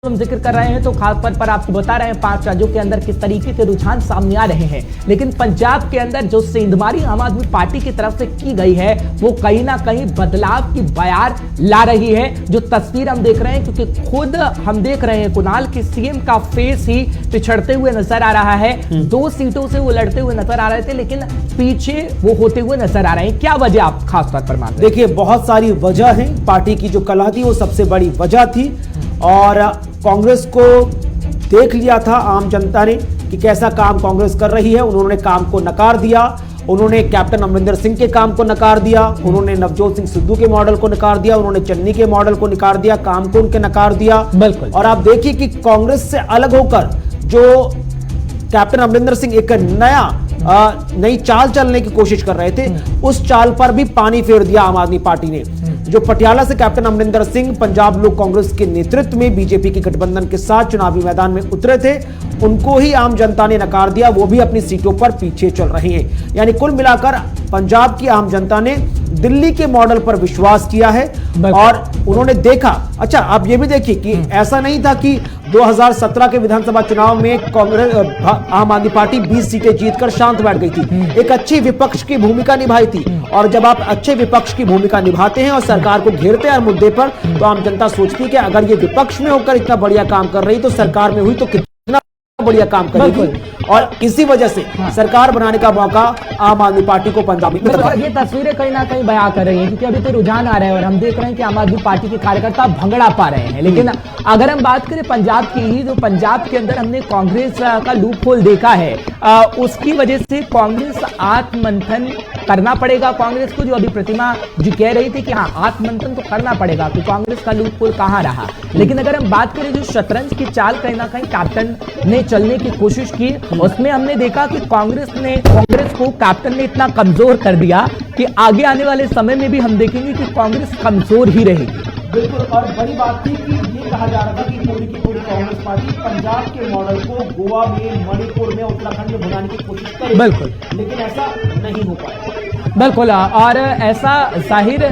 हम जिक्र कर रहे हैं तो खास तौर पर आपको बता रहे हैं 5 राज्यों के अंदर किस तरीके के रुझान सामने आ रहे हैं, लेकिन पंजाब के अंदर जो सेंधमारी आम आदमी पार्टी की तरफ से की गई है वो कहीं ना कहीं बदलाव की बयार ला रही है। जो तस्वीर हम देख रहे हैं, क्योंकि खुद हम देख रहे हैं कुणाल कि सीएम का फेस ही पिछड़ते हुए नजर आ रहा है। 2 सीटों से वो लड़ते हुए नजर आ रहे थे, लेकिन पीछे वो होते हुए नजर आ रहे हैं। क्या वजह आप खास तौर पर मानते हैं? देखिए, बहुत सारी वजह है। पार्टी की जो कला थी वो सबसे बड़ी वजह थी, और कांग्रेस को देख लिया था आम जनता ने कि कैसा काम कांग्रेस कर रही है। उन्होंने काम को नकार दिया, उन्होंने कैप्टन अमरिंदर सिंह के काम को नकार दिया, उन्होंने नवजोत सिंह सिद्धू के मॉडल को नकार दिया, उन्होंने चन्नी के मॉडल को नकार दिया, काम को उनके नकार दिया। बिल्कुल। और आप देखिए कि कांग्रेस से अलग होकर जो कैप्टन अमरिंदर सिंह एक नई चाल चलने की कोशिश कर रहे थे, उस चाल पर भी पानी फेर दिया आम आदमी पार्टी ने। जो पटियाला से कैप्टन अमरिंदर सिंह पंजाब लोक कांग्रेस के नेतृत्व में बीजेपी के गठबंधन के साथ चुनावी मैदान में उतरे थे, उनको ही आम जनता ने नकार दिया। वो भी अपनी सीटों पर पीछे चल रहे हैं। यानी कुल मिलाकर पंजाब की आम जनता ने दिल्ली के मॉडल पर विश्वास किया है, और उन्होंने देखा। अच्छा, आप ये भी देखिए कि ऐसा नहीं था कि 2017 के विधानसभा चुनाव में कांग्रेस आम आदमी पार्टी 20 सीटें जीतकर शांत बैठ गई थी। एक अच्छी विपक्ष की भूमिका निभाई थी, और जब आप अच्छे विपक्ष की भूमिका निभाते हैं और सरकार को घेरते हैं हर मुद्दे पर, तो आम जनता सोचती है कि अगर ये विपक्ष में होकर इतना बढ़िया काम कर रही तो सरकार में हुई तो कितना बढ़िया काम करेगी। और इसी वजह से सरकार बनाने का मौका आम आदमी पार्टी को पंजाब में मिला। ये तस्वीरें कहीं ना कहीं बयां कर रही हैं, क्योंकि अभी तो रुझान आ रहे हैं और हम देख रहे हैं कि आम आदमी पार्टी के कार्यकर्ता भंगड़ा पा रहे हैं। लेकिन अगर हम बात करें पंजाब की ही, तो पंजाब के अंदर हमने कांग्रेस का लूप होल देखा है। उसकी वजह से कांग्रेस आत्ममंथन करना पड़ेगा कांग्रेस को। जो अभी प्रतिमा जी कह रही थी कि हाँ, आत्ममंथन तो करना पड़ेगा कि कांग्रेस का लूप होल कहां रहा। लेकिन अगर हम बात करें जो शतरंज की चाल कहीं ना कहीं कैप्टन ने चलने की कोशिश की, उसमें हमने देखा कि कांग्रेस को कैप्टन ने इतना कमजोर कर दिया कि आगे आने वाले समय में भी हम देखेंगे कि कांग्रेस कमजोर ही रहेगी। बिल्कुल। और बड़ी बात थी कि ये कहा जा रहा था कि पूरी की पूरी कांग्रेस पार्टी पंजाब के मॉडल को गोवा में, मणिपुर में, उत्तराखंड में बनाने की कोशिश करेगी। बिल्कुल। लेकिन ऐसा नहीं हो पाया। बिल्कुल। और ऐसा जाहिर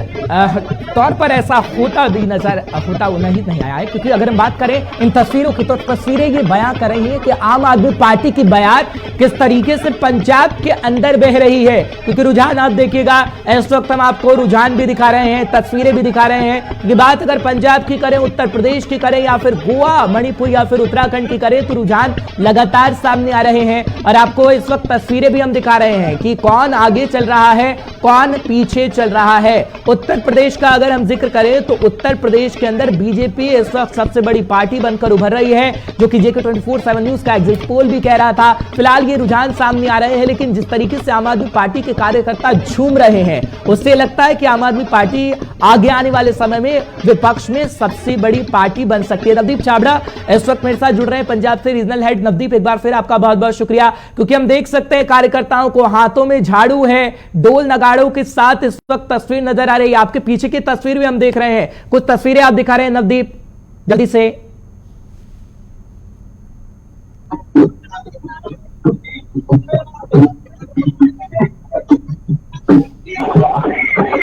तौर पर ऐसा होता नहीं आया है, क्योंकि अगर हम बात करें इन तस्वीरों की, तो तस्वीरें ये बयां कर रही है कि आम आदमी पार्टी की बयान किस तरीके से पंजाब के अंदर बह रही है। क्योंकि रुझान आप देखिएगा, इस वक्त हम आपको रुझान भी दिखा रहे हैं, तस्वीरें भी दिखा रहे हैं। कि बात अगर पंजाब की करें, उत्तर प्रदेश की करें, या फिर गोवा, मणिपुर या फिर उत्तराखंड की करें, तो रुझान लगातार सामने आ रहे हैं। और आपको इस वक्त तस्वीरें भी हम दिखा रहे हैं कि कौन आगे चल रहा है, कौन पीछे चल रहा है। उत्तर प्रदेश का अगर हम जिक्र करें तो उत्तर प्रदेश के अंदर बीजेपी इस वक्त सबसे बड़ी पार्टी बनकर उभर रही है, जो कि जेके 24/7 न्यूज का एग्जिट पोल भी कह रहा था। फिलहाल ये रुझान सामने आ रहे हैं, लेकिन जिस तरीके से आम आदमी पार्टी के कार्यकर्ता झूम रहे हैं, उससे लगता है कि आम आदमी पार्टी आगे आने वाले समय में विपक्ष में सबसे बड़ी पार्टी बन सकती है। नवदीप छाबड़ा इस वक्त मेरे साथ जुड़ रहे हैं पंजाब से, रीजनल हेड। नवदीप, एक बार फिर आपका बहुत बहुत शुक्रिया, क्योंकि हम देख सकते हैं कार्यकर्ताओं को हाथों में झाड़ू है, डोल नगाड़ों के साथ इस वक्त तस्वीर नजर आ रही है। आपके पीछे की तस्वीर भी हम देख रहे हैं, कुछ तस्वीरें आप दिखा रहे हैं नवदीप, जल्दी से।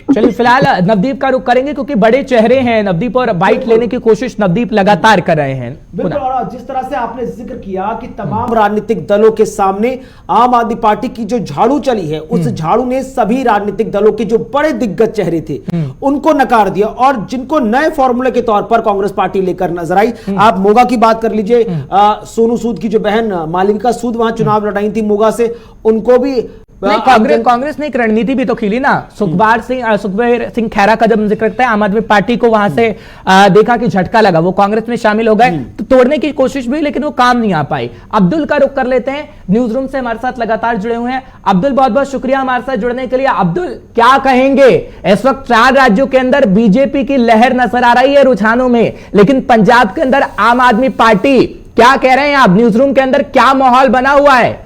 चलिए फिलहाल नवदीप का रुख करेंगे, क्योंकि बड़े चेहरे हैं नवदीप, और बाइट लेने की कोशिश नवदीप लगातार कर रहे हैं। बिल्कुल। और जिस तरह से आपने जिक्र किया कि तमाम राजनीतिक दलों के सामने आम आदमी पार्टी की जो झाड़ू चली है, उस झाड़ू ने सभी राजनीतिक दलों के जो बड़े दिग्गज चेहरे थे उनको नकार दिया, और जिनको नए फॉर्मूले के तौर पर कांग्रेस पार्टी लेकर नजर आई। आप मोगा की बात कर लीजिए, सोनू सूद की जो बहन मालविका सूद वहां चुनाव लड़ाई थी मोगा से, उनको भी कांग्रेस ने एक रणनीति भी तो खेली ना। सुखबीर सिंह खैरा का जब जिक्र करता है, आम आदमी पार्टी को वहां से देखा कि झटका लगा, वो कांग्रेस में शामिल हो गए, तो तोड़ने की कोशिश भी, लेकिन वो काम नहीं आ पाई। अब्दुल का रुख कर लेते हैं, न्यूज रूम से हमारे साथ लगातार जुड़े हुए हैं। अब्दुल, बहुत बहुत शुक्रिया हमारे साथ जुड़ने के लिए। अब्दुल, क्या कहेंगे, इस वक्त 4 राज्यों के अंदर बीजेपी की लहर नजर आ रही है रुझानों में, लेकिन पंजाब के अंदर आम आदमी पार्टी, क्या कह रहे हैं आप? न्यूज रूम के अंदर क्या माहौल बना हुआ है?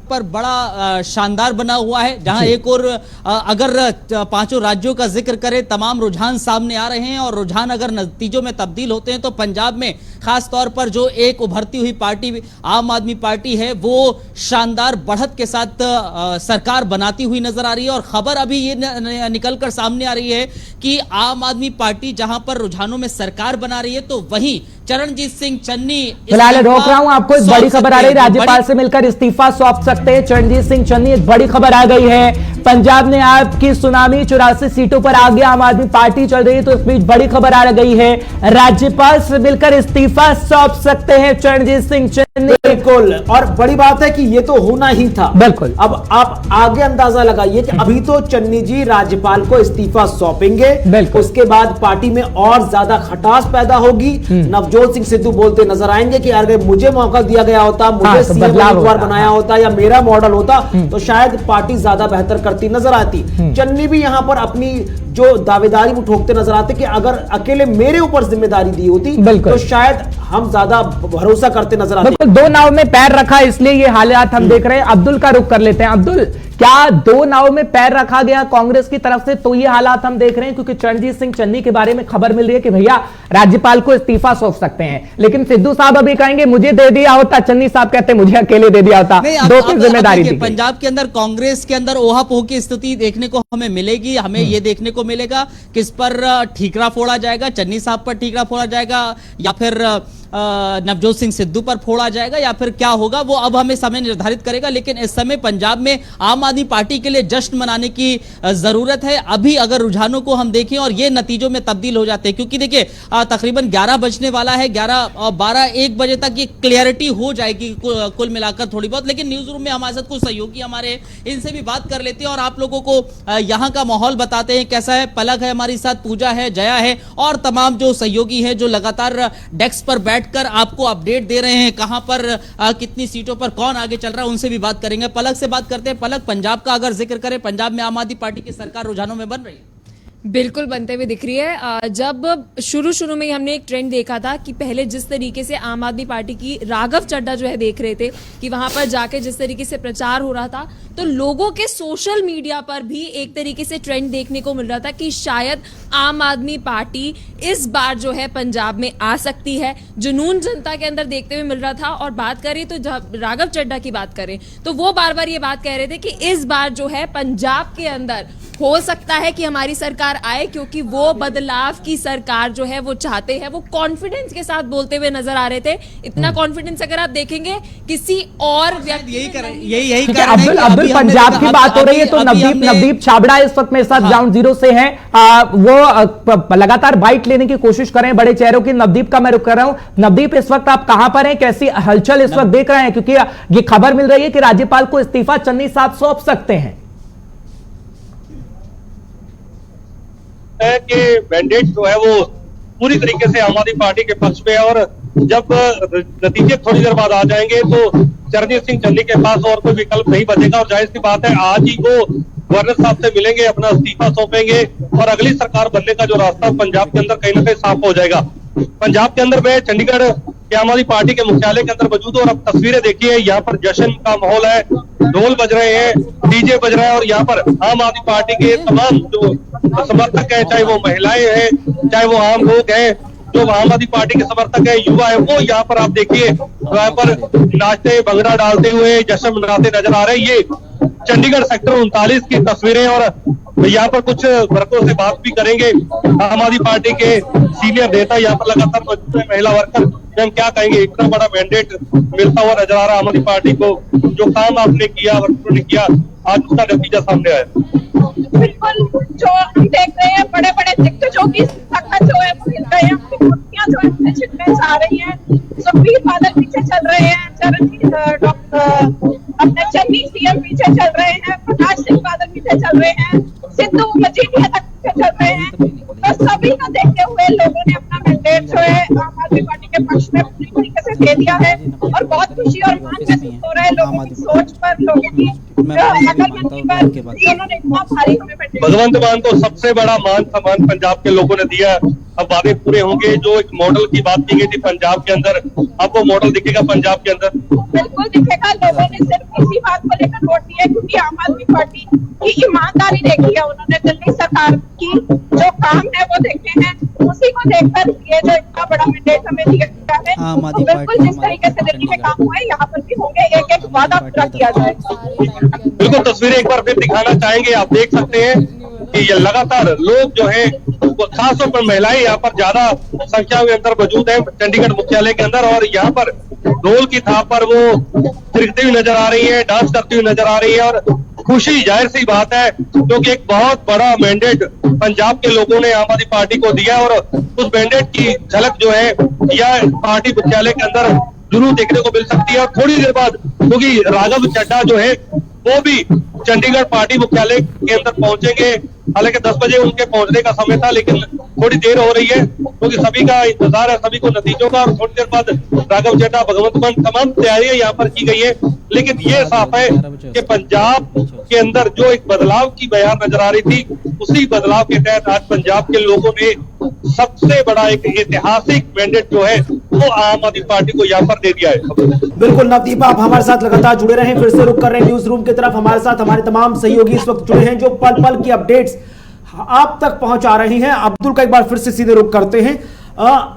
पर बड़ा शानदार बना हुआ है, जहां एक और अगर पांचों राज्यों का जिक्र करें, तमाम रुझान सामने आ रहे हैं और रुझान अगर नतीजों में तब्दील होते हैं तो पंजाब में खास तौर पर जो एक उभरती हुई पार्टी आम आदमी पार्टी है वो शानदार बढ़त के साथ सरकार बनाती हुई नजर आ रही है। और खबर अभी ये निकलकर सामने आ रही है कि आम आदमी पार्टी जहां पर रुझानों में सरकार बना रही है तो वहीं चरणजीत सिंह चन्नी, फिलहाल रोक रहा हूं आपको, एक बड़ी खबर आ रही है, राज्यपाल से मिलकर इस्तीफा सौंप सकते हैं चरणजीत सिंह चन्नी। एक बड़ी खबर आ गई है, पंजाब ने आपकी सुनामी 84 सीटों पर आगे आम आदमी पार्टी चल रही है, तो इस बीच बड़ी खबर आ गई है, राज्यपाल से मिलकर इस्तीफा सौंप सकते हैं चरणजीत सिंह चन्नी। बिल्कुल, और बड़ी बात है कि ये तो होना ही था। बिल्कुल। अब आप आगे अंदाजा लगाइए कि अभी तो चन्नी जी राज्यपाल को इस्तीफा सौंपेंगे, उसके बाद पार्टी में और ज्यादा खटास पैदा होगी। नवजोत सिंह सिद्धू बोलते नजर आएंगे कि अगर मुझे मौका दिया गया होता, मुझे सीएम उम्मीदवार बनाया होता या मेरा मॉडल होता तो शायद पार्टी ज्यादा बेहतर करती नजर आती। चन्नी भी यहां पर अपनी जो दावेदारी वो ठोकते नजर आते कि अगर अकेले मेरे ऊपर जिम्मेदारी दी होती तो शायद हम ज्यादा भरोसा करते नजर आते। दो नाव में पैर रखा, इसलिए ये हालात हम देख रहे हैं। अब्दुल का रुख कर लेते हैं। अब्दुल, क्या दो नाव में पैर रखा गया कांग्रेस की तरफ से, तो ये हालात हम देख रहे हैं? क्योंकि चरणजीत सिंह चन्नी के बारे में खबर मिल रही है कि भैया राज्यपाल को इस्तीफा सौंप सकते हैं, लेकिन सिद्धू साहब अभी कहेंगे मुझे दे दिया होता, चन्नी साहब कहते मुझे अकेले दे दिया होता। दो की जिम्मेदारी थी। पंजाब के अंदर कांग्रेस के अंदर ओहापोह की स्थिति देखने को हमें मिलेगी। हमें यह देखने को मिलेगा किस पर ठीकरा फोड़ा जाएगा, चन्नी साहब पर ठीकरा फोड़ा जाएगा या फिर नवजोत सिंह सिद्धू पर फोड़ा जाएगा या फिर क्या होगा, वो अब हमें समय निर्धारित करेगा। लेकिन इस समय पंजाब में आम आदमी पार्टी के लिए जश्न मनाने की जरूरत है। अभी अगर रुझानों को हम देखें और ये नतीजों में तब्दील हो जाते हैं, क्योंकि देखिए तकरीबन 11 बजने वाला है, 12-1 बजे तक ये क्लियरिटी हो जाएगी कुल मिलाकर थोड़ी बहुत। लेकिन न्यूज रूम में हमारे साथ कुछ सहयोगी हमारे, इनसे भी बात कर लेते हैं और आप लोगों को यहाँ का माहौल बताते हैं कैसा है। पलक है हमारी साथ, पूजा है, जया है और तमाम जो सहयोगी हैं जो लगातार डेस्क पर बैठकर आपको अपडेट दे रहे हैं कहां पर कितनी सीटों पर कौन आगे चल रहा है, उनसे भी बात करेंगे। पलक से बात करते हैं। पलक, पंजाब का अगर जिक्र करें, पंजाब में आम आदमी पार्टी की सरकार रुझानों में बन रही है। बिल्कुल बनते हुए दिख रही है। जब शुरू में हमने एक ट्रेंड देखा था कि पहले जिस तरीके से आम आदमी पार्टी की राघव चड्ढा जो है देख रहे थे कि वहां पर जाके जिस तरीके से प्रचार हो रहा था, तो लोगों के सोशल मीडिया पर भी एक तरीके से ट्रेंड देखने को मिल रहा था कि शायद आम आदमी पार्टी इस बार जो है पंजाब में आ सकती है। जुनून जनता के अंदर देखते हुए मिल रहा था। और बात करें तो जब राघव चड्ढा की बात करें तो वो बार बार ये बात कह रहे थे कि इस बार जो है पंजाब के अंदर हो सकता है कि हमारी सरकार आए, क्योंकि वो बदलाव की सरकार जो है वो चाहते हैं। वो कॉन्फिडेंस के साथ बोलते हुए नजर आ रहे थे। इतना कॉन्फिडेंस अगर आप देखेंगे किसी और व्यक्ति यही अब्दुल पंजाब की बात हो रही है तो नवदीप छाबड़ा इस वक्त मेरे साथ ग्राउंड जीरो से हैं। वो लगातार बाइट लेने की कोशिश कर रहे हैं बड़े चेहरों की। नवदीप का मैं रुक कर रहा हूं। नवदीप, इस वक्त आप कहां पर हैं, कैसी हलचल इस वक्त देख रहे हैं? क्योंकि ये खबर मिल रही है कि राज्यपाल को इस्तीफा चन्नी साहब सौंप सकते हैं। कि मैंडेट जो है वो पूरी तरीके से आम आदमी पार्टी के पक्ष में है और जब नतीजे थोड़ी देर बाद आ जाएंगे तो चरणजीत सिंह चन्नी के पास और कोई विकल्प नहीं बचेगा। और जाहिर सी बात है आज ही वो गवर्नर साहब से मिलेंगे, अपना इस्तीफा सौंपेंगे और अगली सरकार बनने का जो रास्ता पंजाब के अंदर कहीं ना कहीं साफ हो जाएगा। पंजाब के अंदर में चंडीगढ़ के आम आदमी पार्टी के मुख्यालय के अंदर मौजूद और अब तस्वीरें देखिए, यहाँ पर जश्न का माहौल है, ढोल बज रहे हैं, डीजे बज रहा है और यहाँ पर आम आदमी पार्टी के तमाम जो समर्थक हैं, चाहे वो महिलाएं हैं, चाहे वो आम लोग हैं, जो आम आदमी पार्टी के समर्थक है, युवा है, वो यहाँ पर आप देखिए यहाँ पर नाचते भंगड़ा डालते हुए जश्न मनाते नजर आ रहे हैं। ये चंडीगढ़ सेक्टर 39 की तस्वीरें और यहाँ पर कुछ वर्करों से बात भी करेंगे। आम आदमी पार्टी के सीनियर नेता यहाँ पर लगातार मौजूद है, महिला वर्कर, हम क्या कहेंगे, इतना बड़ा मैंडेट मिलता हुआ नजर आ रहा है आम आदमी पार्टी को। जो काम आपने किया, वर्करों ने किया, आज उसका नतीजा सामने आया। बिल्कुल, जो हम देख रहे हैं बड़े बड़े दिग्गजों की ताकत जो है मिल रहे हैं, मूर्तियां जो है छिटने जा रही हैं। सुखबीर बादल पीछे चल रहे हैं, अपने चन्नी सीएम पीछे चल रहे हैं, प्रकाश सिंह बादल पीछे चल रहे हैं, सिद्धू मजीठिया तक पीछे चल रहे हैं। तो सभी को देखते हुए लोगों ने अपना मैंडेट जो है आम आदमी पार्टी के पक्ष में पूरी तरीके से दे दिया है और बहुत खुशी और मान महसूस हो रहा है लोगों की सोच पर, लोगों की अकलमंदी पर, कि उन्होंने इतना भारी हमें mandate दिया। भगवंत मान को सबसे बड़ा मान सम्मान पंजाब के लोगों ने दिया। अब वादे पूरे होंगे। जो एक मॉडल की बात की गई थी पंजाब के अंदर, अब वो मॉडल दिखेगा पंजाब के अंदर। बिल्कुल दिखेगा। लोगों ने सिर्फ इसी बात को लेकर वोट दिया क्योंकि आम आदमी पार्टी की ईमानदारी देखी है उन्होंने। दिल्ली सरकार की जो काम है वो देखे हैं, उसी को देखकर ये जो इतना बड़ा मैंडेट हमें दिया है, तो बिल्कुल जिस तरीके से दिल्ली में काम हुआ है यहाँ पर भी होंगे। एक एक वादा पूरा किया जाएगा। बिल्कुल तस्वीरें एक बार फिर दिखाना चाहेंगे। आप देख सकते हैं कि ये लगातार लोग जो है, खासतौर पर महिलाएं यहाँ पर ज्यादा संख्या में अंदर मौजूद है चंडीगढ़ मुख्यालय के अंदर, और यहाँ पर ढोल की थाप पर वो थिरकती हुई नजर आ रही है, डांस करती हुई नजर आ रही है। और खुशी जाहिर सी बात है क्योंकि एक बहुत बड़ा मैंडेट पंजाब के लोगों ने आम आदमी पार्टी को दिया, और उस मैंडेट की झलक जो है यह पार्टी मुख्यालय के अंदर जरूर देखने को मिल सकती है। और थोड़ी देर बाद क्योंकि राघव चड्ढा जो है वो भी चंडीगढ़ पार्टी मुख्यालय के अंदर पहुंचेंगे। हालांकि 10 बजे उनके पहुंचने का समय था, लेकिन थोड़ी देर हो रही है क्योंकि सभी का इंतजार है, सभी को नतीजों का। और थोड़ी देर बाद राघव चड्ढा, भगवंत मान, तमाम तैयारियां यहाँ पर की गई है। लेकिन ये साफ है कि पंजाब के अंदर जो एक बदलाव की बयान नजर आ रही थी, उसी बदलाव के तहत आज पंजाब के लोगों ने सबसे बड़ा एक ऐतिहासिक मैंडेट जो है वो आम आदमी पार्टी को यहाँ पर दे दिया है। बिल्कुल नवदीप, आप हमारे साथ लगातार जुड़े रहें। फिर से रुक कर रहे हैं न्यूज रूम की तरफ। हमारे साथ हमारे तमाम सहयोगी इस वक्त जुड़े हैं जो पल पल की अपडेट्स आप तक पहुंचा रही हैं। अब्दुल का एक बार फिर से सीधे रुक करते हैं।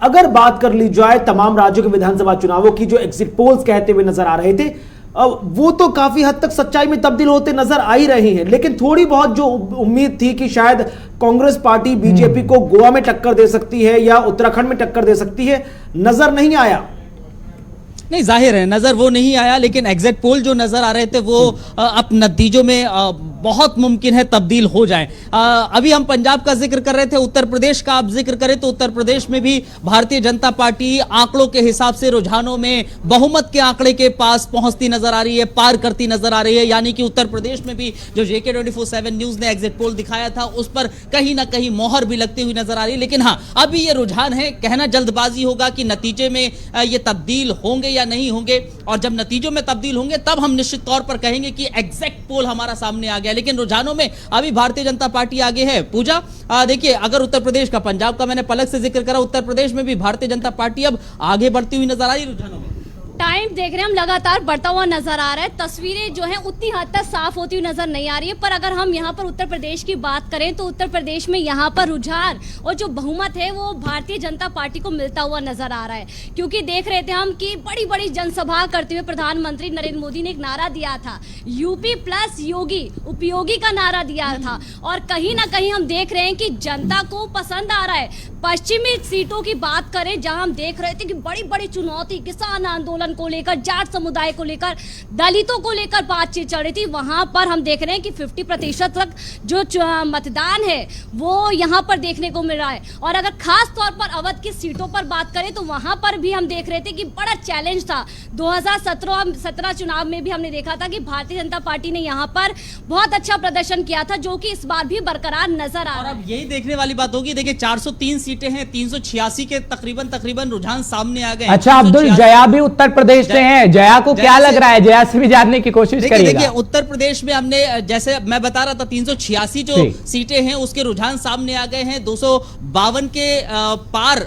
अगर बात कर ली जाए तमाम राज्यों के विधानसभा चुनावों की, जो एग्जिट पोल्स कहते हुए नजर आ रहे थे, वो तो काफी हद तक सच्चाई में तब्दील होते नजर आ ही रहे हैं। लेकिन थोड़ी बहुत जो उम्मीद थी कि शायद कांग्रेस पार्टी बीजेपी को गोवा में टक्कर दे सकती है या उत्तराखंड में टक्कर दे सकती है, नजर नहीं आया। नहीं, जाहिर है नजर वो नहीं आया, लेकिन एग्जिट पोल जो नजर आ रहे थे वो अब नतीजों में बहुत मुमकिन है तब्दील हो जाए। अभी हम पंजाब का जिक्र कर रहे थे, उत्तर प्रदेश का आप जिक्र करें तो उत्तर प्रदेश में भी भारतीय जनता पार्टी आंकड़ों के हिसाब से रुझानों में बहुमत के आंकड़े के पास पहुंचती नजर आ रही है, पार करती नजर आ रही है। यानी कि उत्तर प्रदेश में भी जो JK 24/7 न्यूज ने एग्जिट पोल दिखाया था उस पर कहीं ना कहीं मोहर भी लगती हुई नजर आ रही है। लेकिन हाँ, अभी ये रुझान है, कहना जल्दबाजी होगा कि नतीजे में ये तब्दील होंगे या नहीं होंगे, और जब नतीजों में तब्दील होंगे तब हम निश्चित तौर पर कहेंगे कि एग्जैक्ट पोल हमारा सामने आ गया। लेकिन रुझानों में अभी भारतीय जनता पार्टी आगे है। पूजा, देखिए, अगर उत्तर प्रदेश का, पंजाब का मैंने पलक से जिक्र करा, उत्तर प्रदेश में भी भारतीय जनता पार्टी अब आगे बढ़ती हुई नजर आ रही है रुझानों में। टाइम देख रहे हैं हम, लगातार बढ़ता हुआ नजर आ रहा है। तस्वीरें जो हैं उतनी हद तक साफ होती हुई नजर नहीं आ रही है। पर अगर हम यहाँ पर उत्तर प्रदेश की बात करें तो उत्तर प्रदेश में यहाँ पर रुझान और जो बहुमत है वो भारतीय जनता पार्टी को मिलता हुआ नजर आ रहा है। क्योंकि देख रहे थे हम कि बड़ी बड़ी जनसभा करते हुए प्रधानमंत्री नरेंद्र मोदी ने एक नारा दिया था, यूपी प्लस योगी, उपयोगी का नारा दिया था। और कहीं ना कहीं हम देख रहे हैं कि जनता को पसंद आ रहा है। पश्चिमी सीटों की बात करें जहां हम देख रहे थे कि बड़ी बड़ी चुनौती, किसान आंदोलन को लेकर, जाट समुदाय को लेकर, दलितों को लेकर बातचीत चल रही थी, वहां पर हम देख रहे हैं कि 50% तक जो मतदान है वो यहां पर देखने को मिल रहा है। और अगर खास तौर पर अवध की सीटों पर बात करें तो वहां पर भी हम देख रहे थे कि बड़ा चैलेंज था। 2017 चुनाव में भी हमने देखा था कि भारतीय जनता पार्टी ने यहां पर बहुत अच्छा प्रदर्शन किया था, जो कि इस बार भी बरकरार नजर आ रहा है। अब यही देखने वाली बात होगी। देखिए, 403 सीटें हैं, 386 के तकरीबन रुझान सामने आ गए। अच्छा अब्दुल, जया भी उत्तर प्रदेश से हैं, जया को क्या लग रहा है? जया से भी जानने की कोशिश करिएगा। देखिए, उत्तर प्रदेश में हमने, जैसे मैं बता रहा था, 386 जो सीटें हैं उसके रुझान सामने आ गए हैं। 252 के पार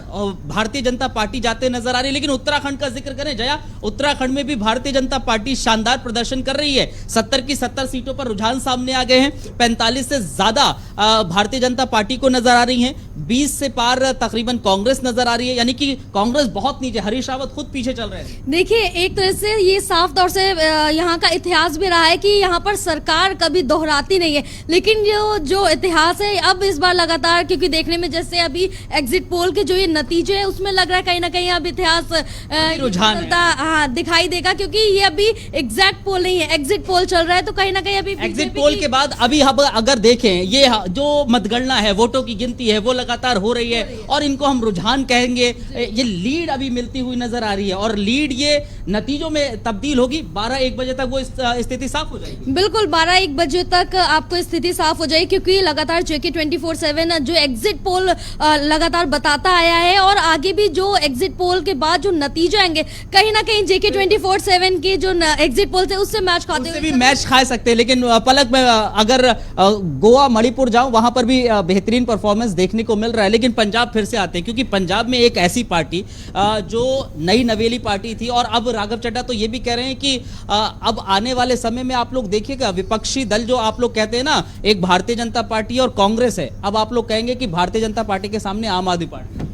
भारतीय जनता पार्टी जाते नजर आ रही है। लेकिन उत्तराखंड का जिक्र करें जया, उत्तराखंड में भी भारतीय जनता पार्टी शानदार प्रदर्शन कर रही है। 70 की 70 सीटों पर रुझान सामने आ गए हैं। 45 से ज्यादा भारतीय जनता पार्टी को नजर आ रही है। 20 से पार तकरीबन कांग्रेस नजर आ रही है। यानी कि कांग्रेस बहुत नीचे, हरीश रावत खुद पीछे चल रहे हैं। देखिए, एक तरह से ये साफ तौर से यहाँ का इतिहास भी रहा है कि यहाँ पर सरकार कभी दोहराती नहीं है। लेकिन जो इतिहास है अब इस बार लगातार, क्योंकि देखने में जैसे अभी एग्जिट पोल के जो ये नतीजे है उसमें लग रहा है कहीं ना कहीं अब इतिहास रुझान दिखाई देगा। क्योंकि ये अभी एग्जैक्ट पोल नहीं है, एग्जिट पोल चल रहा है। तो कहीं ना कहीं अभी एग्जिट पोल के बाद अभी हम अगर देखें, ये जो मतगणना है, वोटों की गिनती है, वो लगातार हो रही है और इनको हम रुझान कहेंगे। ये लीड अभी मिलती हुई नजर आ रही है और लीड ये ये नतीजों में तब्दील होगी? 12-1 बजे तक वो स्थिति साफ हो जाएगी? बिल्कुल 12-1 बजे तक आपको स्थिति साफ हो जाएगी, क्योंकि लगातार JK 24/7 जो एग्जिट पोल लगातार बताता आया है, और आगे भी जो एग्जिट पोल के बाद जो नतीजे आएंगे, कहीं ना कहीं JK 24/7 के जो एग्जिट पोल थे उससे मैच खाते हुए भी मैच खा सकते हैं। लेकिन पलक में अगर गोवा मणिपुर जाऊं, वहां पर भी बेहतरीन परफॉर्मेंस देखने को मिल रहा है। लेकिन पंजाब फिर से आते हैं, क्योंकि पंजाब में एक ऐसी पार्टी जो नई नवेली पार्टी थी, और अब राघव चड्ढा तो ये भी कह रहे हैं कि अब आने वाले समय में आप लोग देखिएगा, विपक्षी दल जो आप लोग कहते हैं ना, एक भारतीय जनता पार्टी और कांग्रेस है, अब आप लोग कहेंगे कि भारतीय जनता पार्टी के सामने आम आदमी पार्टी।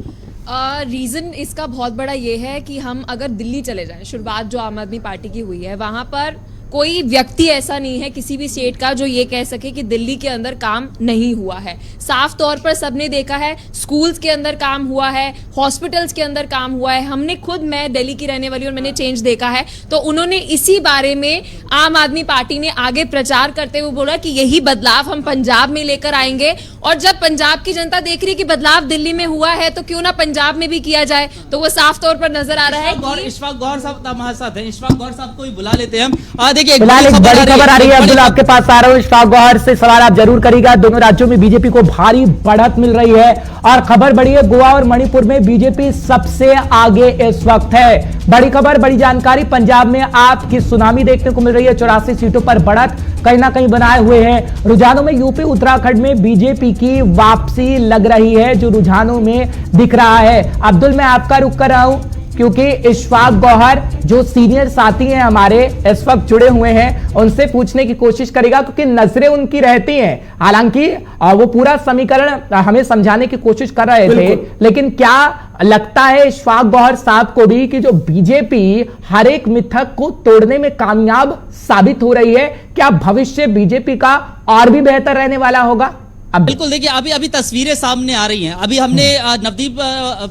रीज़न इसका बहुत बड़ा ये है कि हम अगर दिल्ली चले जाएं, शुरुआत जो आम आदमी पार्टी की हुई है, वहां पर कोई व्यक्ति ऐसा नहीं है किसी भी स्टेट का जो ये कह सके कि दिल्ली के अंदर काम नहीं हुआ है। साफ तौर पर सबने देखा है, स्कूल्स के अंदर काम हुआ है, हॉस्पिटल्स के अंदर काम हुआ है। हमने खुद, मैं दिल्ली की रहने वाली और मैंने चेंज देखा है, तो उन्होंने इसी बारे में आम आदमी पार्टी ने आगे प्रचार करते हुए बोला कि यही बदलाव हम पंजाब में लेकर आएंगे, और जब पंजाब की जनता देख रही है कि बदलाव दिल्ली में हुआ है तो क्यों ना पंजाब में भी किया जाए, तो वो साफ तौर पर नजर आ रहा है। इशफाक गौहर साहब हमारे साथ हैं, इशफाक गौहर साहब को भी बुला लेते हैं हम। देखिए फिलहाल एक बड़ी खबर आ रही है, अब्दुल आपके पास आ रहा हूं। इशफाक गौहर से सवाल आप जरूर करिएगा। दोनों राज्यों में बीजेपी को भारी बढ़त मिल रही है, और खबर बड़ी है, गोवा और मणिपुर में बीजेपी सबसे आगे इस वक्त है। बड़ी खबर, बड़ी जानकारी, पंजाब में आप की सुनामी देखने को मिल रही है, 84 सीटों पर बढ़त कहीं ना कहीं बनाए हुए हैं रुझानों में। यूपी उत्तराखंड में बीजेपी की वापसी लग रही है, जो रुझानों में दिख रहा है। अब्दुल, मैं आपका रुख कर रहा हूं, क्योंकि इशफाक गौहर जो सीनियर साथी हैं हमारे इस वक्त जुड़े हुए हैं, उनसे पूछने की कोशिश करेगा, क्योंकि नजरें उनकी रहती हैं। हालांकि वो पूरा समीकरण हमें समझाने की कोशिश कर रहे थे, लेकिन क्या लगता है इशफाक गौहर साहब को भी कि जो बीजेपी हर एक मिथक को तोड़ने में कामयाब साबित हो रही है, क्या भविष्य बीजेपी का और भी बेहतर रहने वाला होगा? बिल्कुल, देखिए अभी तस्वीरें सामने आ रही हैं। अभी हमने नवदीप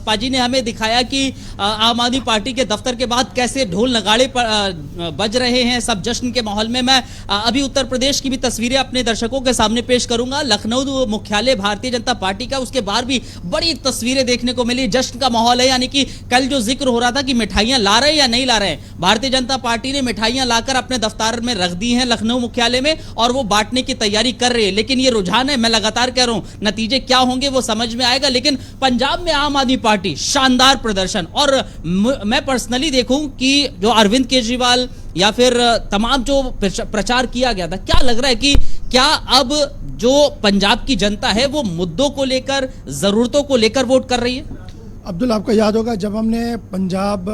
पाजी ने हमें दिखाया कि आम आदमी पार्टी के दफ्तर के बाद कैसे ढोल नगाड़े बज रहे हैं, सब जश्न के माहौल में। मैं अभी उत्तर प्रदेश की भी तस्वीरें अपने दर्शकों के सामने पेश करूंगा। लखनऊ मुख्यालय भारतीय जनता पार्टी का, उसके बाहर भी बड़ी तस्वीरें देखने को मिली, जश्न का माहौल है। यानी कि कल जो जिक्र हो रहा था कि मिठाइयां ला रहे हैं या नहीं ला रहे हैं, भारतीय जनता पार्टी ने मिठाइयां लाकर अपने दफ्तर में रख दी हैं लखनऊ मुख्यालय में, और वो बांटने की तैयारी कर रही है। लेकिन ये रुझान है, मैं लगातार कह रहा हूं, नतीजे क्या होंगे वो समझ में आएगा। लेकिन पंजाब में आम आदमी पार्टी शानदार प्रदर्शन, और मैं पर्सनली देखूं कि जो अरविंद केजरीवाल या फिर तमाम जो प्रचार किया गया था, क्या लग रहा है कि क्या अब जो पंजाब की जनता है वो मुद्दों को लेकर, जरूरतों को लेकर वोट कर रही है? अब्दुल, आपको याद होगा जब हमने पंजाब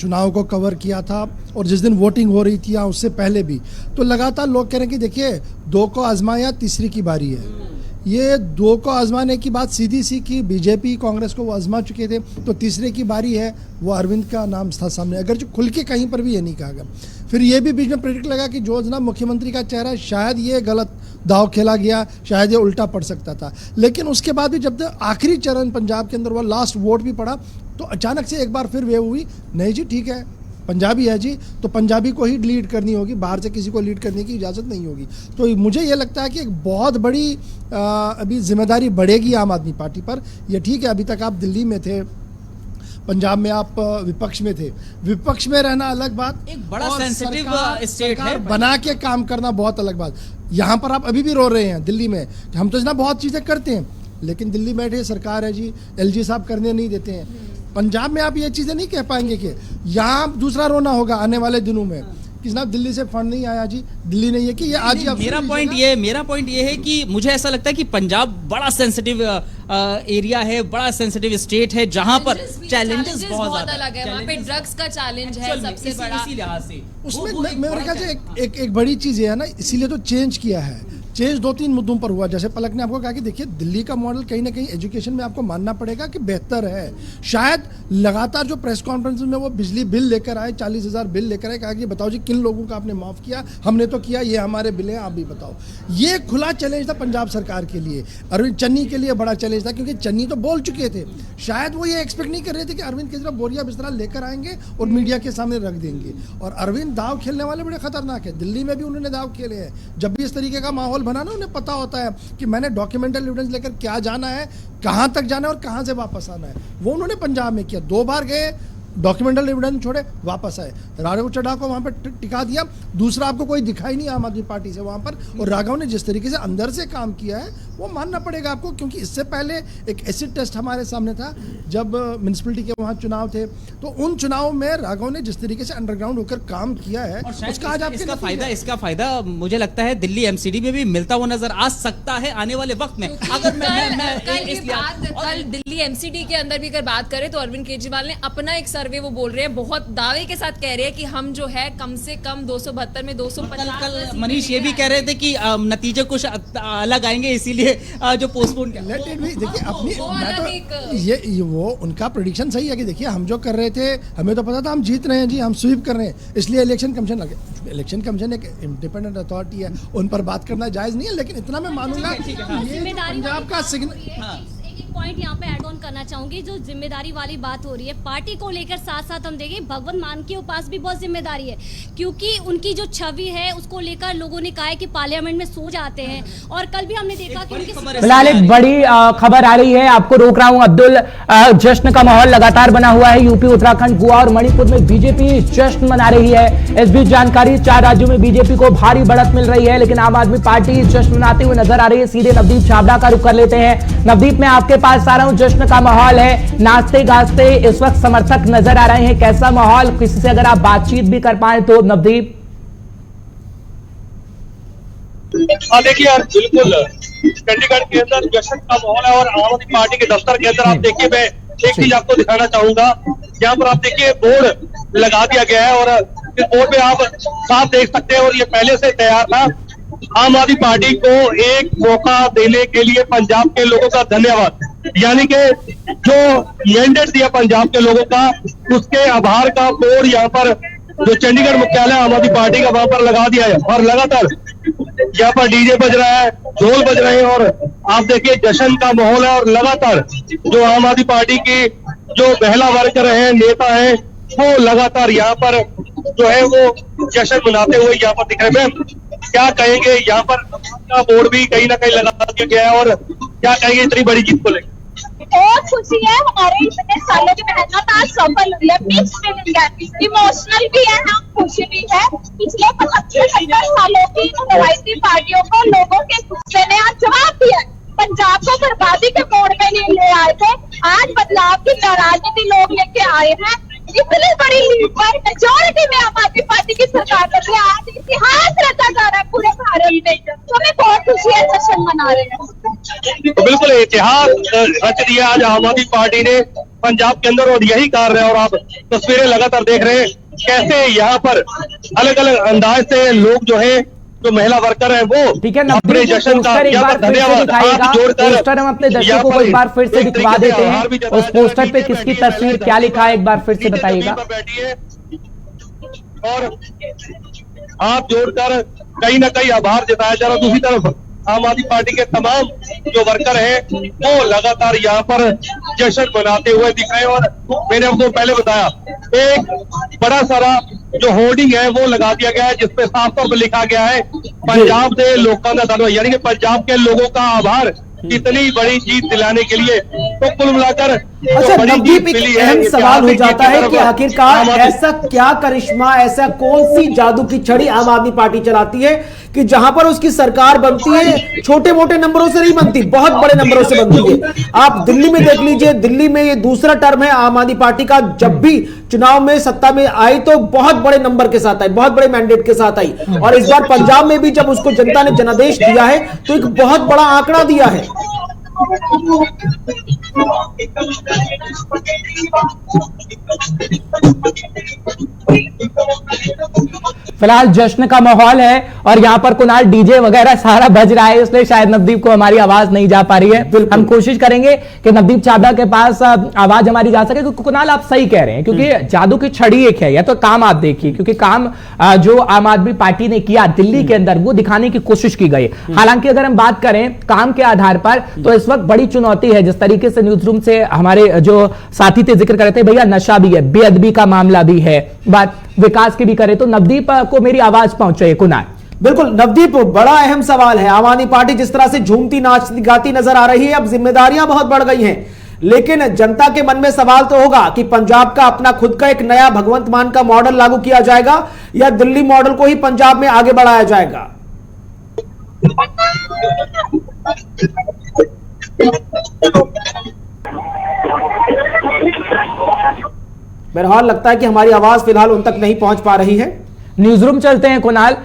चुनाव को कवर किया था, और जिस दिन वोटिंग हो रही थी या उससे पहले भी, तो लगातार लोग कह रहे हैं कि देखिए 2 को आजमाया, तीसरी की बारी है। ये 2 को आजमाने की बात सीधी सी की, बीजेपी कांग्रेस को वो आजमा चुके थे, तो तीसरे की बारी है, वो अरविंद का नाम था सामने। अगर जो खुल के कहीं पर भी ये नहीं कहा गया, फिर ये भी बीच में प्रेडिक्ट लगा कि जो जनाब मुख्यमंत्री का चेहरा है, शायद ये गलत दाव खेला गया, शायद ये उल्टा पड़ सकता था। लेकिन उसके बाद भी जब आखिरी चरण पंजाब के अंदर हुआ, लास्ट वोट भी पड़ा, तो अचानक से एक बार फिर वेव हुई, नहीं जी ठीक है, पंजाबी है जी, तो पंजाबी को ही लीड करनी होगी, बाहर से किसी को लीड करने की इजाज़त नहीं होगी। तो मुझे ये लगता है कि एक बहुत बड़ी अभी जिम्मेदारी बढ़ेगी आम आदमी पार्टी पर। ये ठीक है, अभी तक आप दिल्ली में थे, पंजाब में आप विपक्ष में थे, विपक्ष में रहना अलग बात, एक बड़ा सेंसिटिव स्टेट है, बना के काम करना बहुत अलग बात। यहाँ पर आप अभी भी रो रहे हैं दिल्ली में, हम तो जना बहुत चीज़ें करते हैं, लेकिन दिल्ली में बैठे सरकार है जी, LG साहब करने नहीं देते हैं। पंजाब में आप ये चीज़ें नहीं कह पाएंगे कि यहाँ दूसरा रोना होगा आने वाले दिनों में कि जनाब दिल्ली से फंड नहीं आया जी, दिल्ली ने ये कि ये आज ही। मेरा पॉइंट ये है कि मुझे ऐसा लगता है कि पंजाब बड़ा सेंसिटिव एरिया है, बड़ा सेंसिटिव स्टेट है, जहां पर चैलेंजेस बहुत अलग है। वहाँ पे ड्रग्स का चैलेंज है सबसे बड़ा, इसी लिहाज से उसमें मेरे ख्याल से एक बड़ी चीज़ ये है ना, इसीलिए तो चेंज किया है। चेंज 2-3 मुद्दों पर हुआ, जैसे पलक ने आपको कहा कि देखिए दिल्ली का मॉडल कहीं ना कहीं एजुकेशन में आपको मानना पड़ेगा कि बेहतर है। शायद लगातार जो प्रेस कॉन्फ्रेंस में वो बिजली बिल लेकर आए, 40,000 बिल लेकर आए, कहा कि बताओ जी किन लोगों का आपने माफ़ किया, हमने तो किया, ये हमारे बिल हैं, आप भी बताओ। ये खुला चैलेंज था पंजाब सरकार के लिए, अरविंद चन्नी के लिए बड़ा चैलेंज था, क्योंकि चन्नी तो बोल चुके थे। शायद वो ये एक्सपेक्ट नहीं कर रहे थे कि अरविंद केजरीवाल बोरिया बिस्तरा लेकर आएंगे और मीडिया के सामने रख देंगे। और अरविंद दाव खेलने वाले बड़े खतरनाक है, दिल्ली में भी उन्होंने दाव खेले हैं। जब भी इस तरीके का माहौल बना ना, उन्हें पता होता है कि मैंने डॉक्यूमेंटल एविडेंस लेकर क्या जाना है, कहां तक जाना है और कहां से वापस आना है। वो उन्होंने पंजाब में किया, 2 बार गए, डॉक्यूमेंटल एविडेंस छोड़े, वापस आए, राघव चड्ढा को वहां पर टिका दिया, दूसरा आपको कोई दिखाई नहीं आम आदमी पार्टी से वहां पर। और राघव ने जिस तरीके से अंदर से काम किया है वो मानना पड़ेगा आपको, क्योंकि इससे पहले एक एसिड टेस्ट हमारे सामने था जब म्युनिसिपैलिटी के वहां चुनाव थे, तो उन चुनाव में राघव ने जिस तरीके से अंडरग्राउंड होकर काम किया है उसका आज आपके इसका फायदा मुझे लगता है दिल्ली एमसीडी में भी मिलता हुआ नजर आ सकता है आने वाले वक्त में। अगर कल दिल्ली एमसीडी के अंदर भी अगर बात करें तो अरविंद केजरीवाल ने अपना एक सर्वे वो बोल रहे हैं, बहुत दावे के साथ कह रहे हैं कि हम जो है कम से कम 272 में 250। कल मनीष ये भी कह रहे थे कि नतीजे कुछ अलग आएंगे, इसीलिए जो पोस्टपोन किया। लेट इट बी, देखिए अपनी ये वो उनका प्रेडिक्शन सही है कि देखिए हम जो कर रहे थे हमें तो पता था हम जीत रहे हैं जी, हम स्वीप कर रहे हैं, इसलिए इलेक्शन कमीशन लगे। इलेक्शन कमीशन एक इंडिपेंडेंट अथॉरिटी है, उन पर बात करना जायज नहीं है, लेकिन इतना मैं मानूंगा पंजाब का सिग्नल। पॉइंट यहाँ पे ऐड ऑन करना चाहूंगी, जो जिम्मेदारी वाली बात हो रही है पार्टी को लेकर, साथ साथ हम देखें भगवंत मान के पास भी बहुत जिम्मेदारी है, क्योंकि उनकी जो छवि है उसको लेकर लोगों ने कहा है कि पार्लियामेंट में सो जाते हैं, और कल भी हमने देखा कि उनकी फिलहाल एक बड़ी खबर आ रही है, आपको रोक रहा हूं अब्दुल। जश्न का माहौल लगातार बना हुआ है, यूपी, उत्तराखंड, गोवा और मणिपुर में बीजेपी जश्न मना रही है। इस बीच जानकारी, 4 राज्यों में बीजेपी को भारी बढ़त मिल रही है, लेकिन आम आदमी पार्टी जश्न मनाते हुए नजर आ रही है। सीधे नवदीप छाबड़ा का रुख कर लेते हैं। नवदीप, मैं आपके पास आ रहा हूं, जश्न का माहौल है, नाचते गाजते इस वक्त समर्थक नजर आ रहे हैं, कैसा माहौल, किसी से अगर आप बातचीत भी कर पाए तो नवदीप। देखिए बिल्कुल चंडीगढ़ के अंदर जश्न का माहौल है, और आम आदमी पार्टी के दफ्तर के अंदर आप देखिए, मैं एक चीज आपको दिखाना चाहूंगा, यहाँ पर आप देखिए बोर्ड लगा दिया गया है, और इस बोर्ड पे आप साफ देख सकते हैं, और ये पहले से तैयार था। आम आदमी पार्टी को एक मौका देने के लिए पंजाब के लोगों का धन्यवाद, यानी कि जो मैंडेट दिया पंजाब के लोगों का, उसके आभार का बोर्ड यहाँ पर जो चंडीगढ़ मुख्यालय आम आदमी पार्टी का वहां पर लगा दिया है, और लगातार यहाँ पर डीजे बज रहा है, ढोल बज रहे हैं, और आप देखिए जश्न का माहौल है, और लगातार जो आम आदमी पार्टी की जो महिला वर्कर है, नेता है, वो लगातार यहाँ पर जो है वो जश्न मनाते हुए यहाँ पर दिख रहे हैं। क्या कहेंगे, यहाँ पर का बोर्ड भी कहीं ना कहीं लगा दिया गया है, और क्या कहेंगे इतनी बड़ी जीत को लेकर? बहुत खुशी है, हमारे इतने सालों की मेहनत आज सफल हुई है, मिक्स फीलिंग है, इमोशनल भी है, हम खुशी भी है। पिछले 75 सालों की रवायती पार्टियों को लोगों के गुस्से ने आज जवाब दिया, पंजाब को बर्बादी के मोड़ में ले आए थे, आज बदलाव की राजनीति लोग लेके आए हैं। इतनी बड़ी लीड पर मेजोरिटी में आम आदमी पार्टी की सरकार बन रही है, आज इतिहास रचा जा रहा है पूरे भारत में, तो हमें बहुत खुशी है, जश्न मना रहे हैं। तो बिल्कुल इतिहास रच दिया आज आम आदमी पार्टी ने पंजाब के अंदर, और यही कारण है, और आप तस्वीरें लगातार देख रहे हैं कैसे यहाँ पर अलग अलग अंदाज से लोग जो है, जो महिला वर्कर है, वो ठीक है, अपने जश्न का धन्यवाद हाथ जोड़कर, पोस्टर हम अपने दर्शकों को एक बार फिर से दिखवा देते हैं। उस पोस्टर पे किसकी तस्वीर, क्या लिखा है, एक बार फिर से बताइएगा। और हाथ जोड़कर कहीं ना कहीं आभार जताया जा रहा। दूसरी तरफ आम आदमी पार्टी के तमाम जो वर्कर हैं, वो लगातार यहाँ पर जश्न मनाते हुए दिख रहे हैं, और मैंने आपको पहले बताया, एक बड़ा सारा जो होर्डिंग है वो लगा दिया गया है, जिसपे साफ तौर पर लिखा गया है पंजाब दे लोगों का धन्यवाद, यानी कि पंजाब के लोगों का आभार इतनी बड़ी जीत दिलाने के लिए। तो कुल मिलाकर अच्छा नवदीप, एक अहम सवाल हो जाता है कि आखिरकार ऐसा क्या करिश्मा, ऐसा कौन सी जादू की छड़ी आम आदमी पार्टी चलाती है कि जहां पर उसकी सरकार बनती है छोटे मोटे नंबरों से नहीं बनती, बहुत बड़े नंबरों से बनती है। आप दिल्ली में देख लीजिए, दिल्ली में ये दूसरा टर्म है आम आदमी पार्टी का, जब भी चुनाव में सत्ता में आई तो बहुत बड़े नंबर के साथ आई, बहुत बड़े मैंडेट के साथ आई, और इस बार पंजाब में भी जब उसको जनता ने जनादेश दिया है तो एक बहुत बड़ा आंकड़ा दिया है। फिलहाल जश्न का माहौल है, और यहाँ पर कुणाल डीजे वगैरह सारा बज रहा है, इसलिए शायद नवदीप को हमारी आवाज नहीं जा पा रही है। हम कोशिश करेंगे कि नवदीप छाबड़ा के पास आवाज हमारी जा सके, क्योंकि कुणाल आप सही कह रहे हैं, क्योंकि जादू की छड़ी एक है, या तो काम आप देखिए, क्योंकि काम जो आम आदमी पार्टी ने किया दिल्ली के अंदर वो दिखाने की कोशिश की गई। हालांकि अगर हम बात करें काम के आधार पर, तो इस वक्त बड़ी चुनौती है, जिस तरीके से न्यूज रूम से हमारे जो साथी थे जिक्र कर रहे थे, भैया नशा भी है, बेअदबी का मामला भी है, बात विकास की भी करें तो नवदीप को मेरी आवाज पहुंच रही है। कुणाल, बिल्कुल नवदीप, बड़ा अहम सवाल है। आम आदमी पार्टी जिस तरह से झूमती नाचती गाती नजर आ रही है, अब जिम्मेदारियां बहुत बढ़ गई हैं। लेकिन जनता के मन में सवाल तो होगा कि पंजाब का अपना खुद का एक नया भगवंत मान का मॉडल लागू किया जाएगा या दिल्ली मॉडल को ही पंजाब में आगे बढ़ाया जाएगा। बहरहाल लगता है कि हमारी आवाज फिलहाल उन तक नहीं पहुंच पा रही है। न्यूज रूम चलते हैं कुणाल।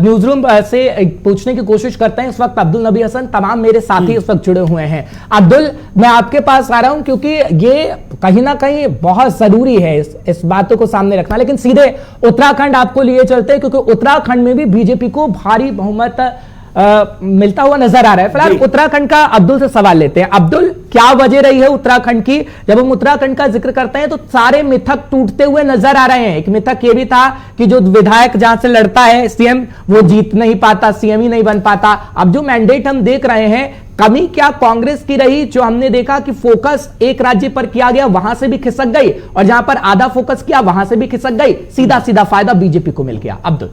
न्यूज रूम से पूछने की कोशिश करते हैं। इस वक्त अब्दुल नबी हसन तमाम मेरे साथी इस वक्त जुड़े हुए हैं। अब्दुल, मैं आपके पास आ रहा हूं क्योंकि ये कहीं ना कहीं बहुत जरूरी है इस बातों को सामने रखना। लेकिन सीधे उत्तराखंड आपको लिए चलते हैं क्योंकि उत्तराखंड में भी बीजेपी को भारी बहुमत मिलता हुआ नजर आ रहा है। फिलहाल उत्तराखंड का अब्दुल से सवाल लेते हैं। अब्दुल, क्या वजह रही है उत्तराखंड की? जब हम उत्तराखंड का जिक्र करते हैं तो सारे मिथक टूटते हुए नजर आ रहे हैं। एक मिथक ये भी था कि जो विधायक जहां से लड़ता है सीएम, वो जीत नहीं पाता, सीएम ही नहीं बन पाता। अब जो मैंडेट हम देख रहे हैं, कमी क्या कांग्रेस की रही? जो हमने देखा कि फोकस एक राज्य पर किया गया, वहां से भी खिसक गई, और जहां पर आधा फोकस किया वहां से भी खिसक गई। सीधा सीधा फायदा बीजेपी को मिल गया। अब्दुल।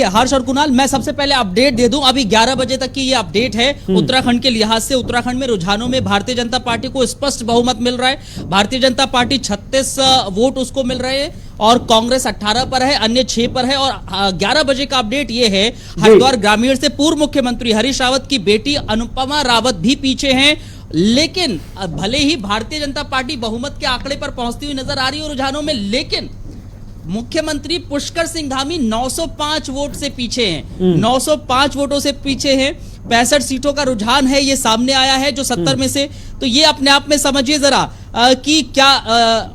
हर्ष और कुणाल, मैं सबसे पहले अपडेट दे दूं। अभी 11 बजे तक की ये अपडेट है उत्तराखंड के लिहाज से। उत्तराखंड में रुझानों में भारतीय जनता पार्टी को स्पष्ट बहुमत मिल रहा है। भारतीय जनता पार्टी 36 वोट उसको मिल रहे हैं और कांग्रेस 18 पर है, अन्य 6 पर है। और 11 बजे का अपडेट ये है, हरिद्वार ग्रामीण से पूर्व मुख्यमंत्री हरीश रावत की बेटी अनुपमा रावत भी पीछे हैं। लेकिन भले ही भारतीय जनता पार्टी बहुमत के आंकड़े पर पहुंचती हुई नजर आ रही है रुझानों में, लेकिन मुख्यमंत्री पुष्कर सिंह धामी 905 वोट से पीछे हैं। 905 वोटों से पीछे हैं। 65 सीटों का रुझान है, ये सामने आया है जो 70 में से। तो ये अपने आप में समझिए जरा कि क्या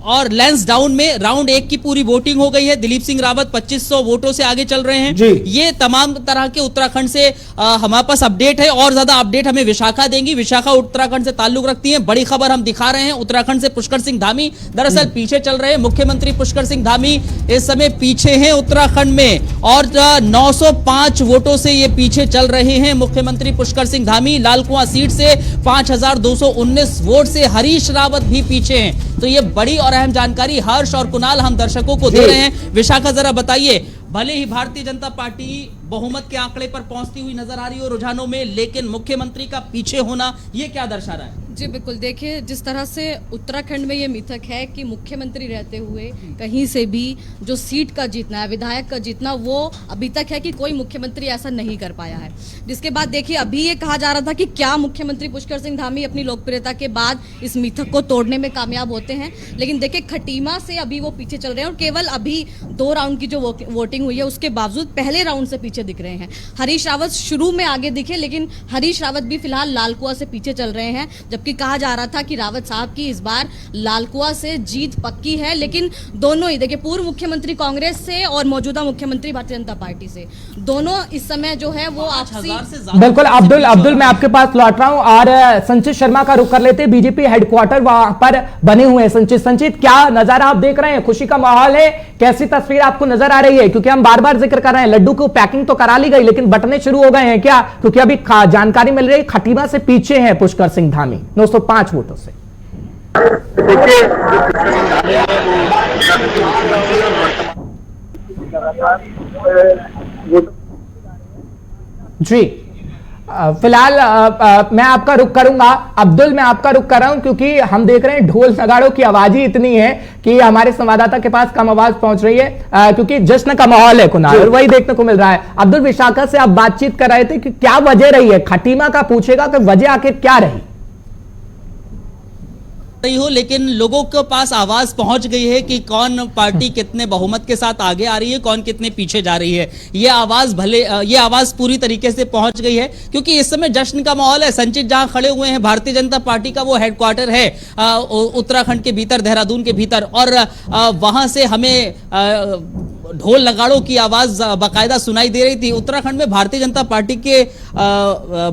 और लेंस डाउन में राउंड 1 की पूरी वोटिंग हो गई है। दिलीप सिंह रावत 2500 वोटों से आगे चल रहे हैं। ये तमाम तरह के उत्तराखंड से हमारे पास अपडेट है। और ज्यादा अपडेट हमें विशाखा देंगी। विशाखा उत्तराखंड से ताल्लुक रखती है। बड़ी खबर हम दिखा रहे हैं, उत्तराखंड से पुष्कर सिंह धामी दरअसल पीछे चल रहे हैं। मुख्यमंत्री पुष्कर सिंह धामी इस समय पीछे हैं उत्तराखंड में, और 905 वोटों से ये पीछे चल रहे हैं मुख्यमंत्री पुष्कर सिंह धामी। लालकुआं सीट से 5219 वोट से हरीश रावत भी पीछे हैं। तो ये बड़ी और अहम जानकारी हर्ष और कुणाल हम दर्शकों को दे रहे हैं। विशाखा, जरा बताइए, भले ही भारतीय जनता पार्टी बहुमत के आंकड़े पर पहुंचती हुई नजर आ रही हो रुझानों में, लेकिन मुख्यमंत्री का पीछे होना ये क्या दर्शा रहा है? जी बिल्कुल, देखिए जिस तरह से उत्तराखंड में ये मिथक है कि मुख्यमंत्री रहते हुए कहीं से भी जो सीट का जीतना है, विधायक का जीतना, वो अभी तक है कि कोई मुख्यमंत्री ऐसा नहीं कर पाया है। जिसके बाद देखिए अभी ये कहा जा रहा था कि क्या मुख्यमंत्री पुष्कर सिंह धामी अपनी लोकप्रियता के बाद इस मिथक को तोड़ने में कामयाब होते हैं। लेकिन देखिए खटीमा से अभी वो पीछे चल रहे हैं और केवल अभी 2 राउंड की जो वोटिंग हुई है उसके बावजूद पहले राउंड से पीछे दिख रहे हैं। हरीश रावत शुरू में आगे दिखे, लेकिन हरीश रावत भी फिलहाल लालकुआं से पीछे चल रहे हैं। जबकि कहा जा रहा था कि रावत साहब की इस बार लालकुआं से जीत पक्की है। लेकिन दोनों ही देखिए, पूर्व मुख्यमंत्री कांग्रेस से और मौजूदा मुख्यमंत्री भारतीय जनता पार्टी से, दोनों इस समय जो है वो आपसी। बिल्कुल अब्दुल, मैं आपके पास लौट रहा हूं और संचित शर्मा का रुख कर लेते हैं। बीजेपी हेडक्वार्टर वहां पर बने हुए हैं। संचित, क्या नजारा आप देख रहे हैं? खुशी का माहौल है? कैसी तस्वीर आपको नजर आ रही है? क्योंकि हम बार बार जिक्र कर रहे हैं, लड्डू को पैकिंग तो करा ली गई, लेकिन बटने शुरू हो गए हैं क्या? क्योंकि अभी जानकारी मिल रही है खटीमा से पीछे हैं पुष्कर सिंह धामी 905 वोटों से। जी फिलहाल मैं आपका रुख करूंगा। अब्दुल, मैं आपका रुख कर रहा हूं क्योंकि हम देख रहे हैं ढोल नगाड़ों की आवाज ही इतनी है कि हमारे संवाददाता के पास कम आवाज पहुंच रही है, क्योंकि जश्न का माहौल है कुणाल, और वही देखने को मिल रहा है। अब्दुल, विशाखा से आप बातचीत कर रहे थे कि क्या वजह रही है? खटीमा का पूछेगा कि वजह आखिर क्या रही हो, लेकिन लोगों के पास आवाज पहुंच गई है कि कौन पार्टी कितने बहुमत के साथ आगे आ रही है, कौन कितने पीछे जा रही है। ये आवाज पूरी तरीके से पहुंच गई है क्योंकि इस समय जश्न का माहौल है। संचित जहां खड़े हुए हैं, भारतीय जनता पार्टी का वो हेडक्वार्टर है उत्तराखंड के भीतर, देहरादून के भीतर, और वहां से हमें ढोल नगाड़ों की आवाज बाकायदा सुनाई दे रही थी। उत्तराखंड में भारतीय जनता पार्टी के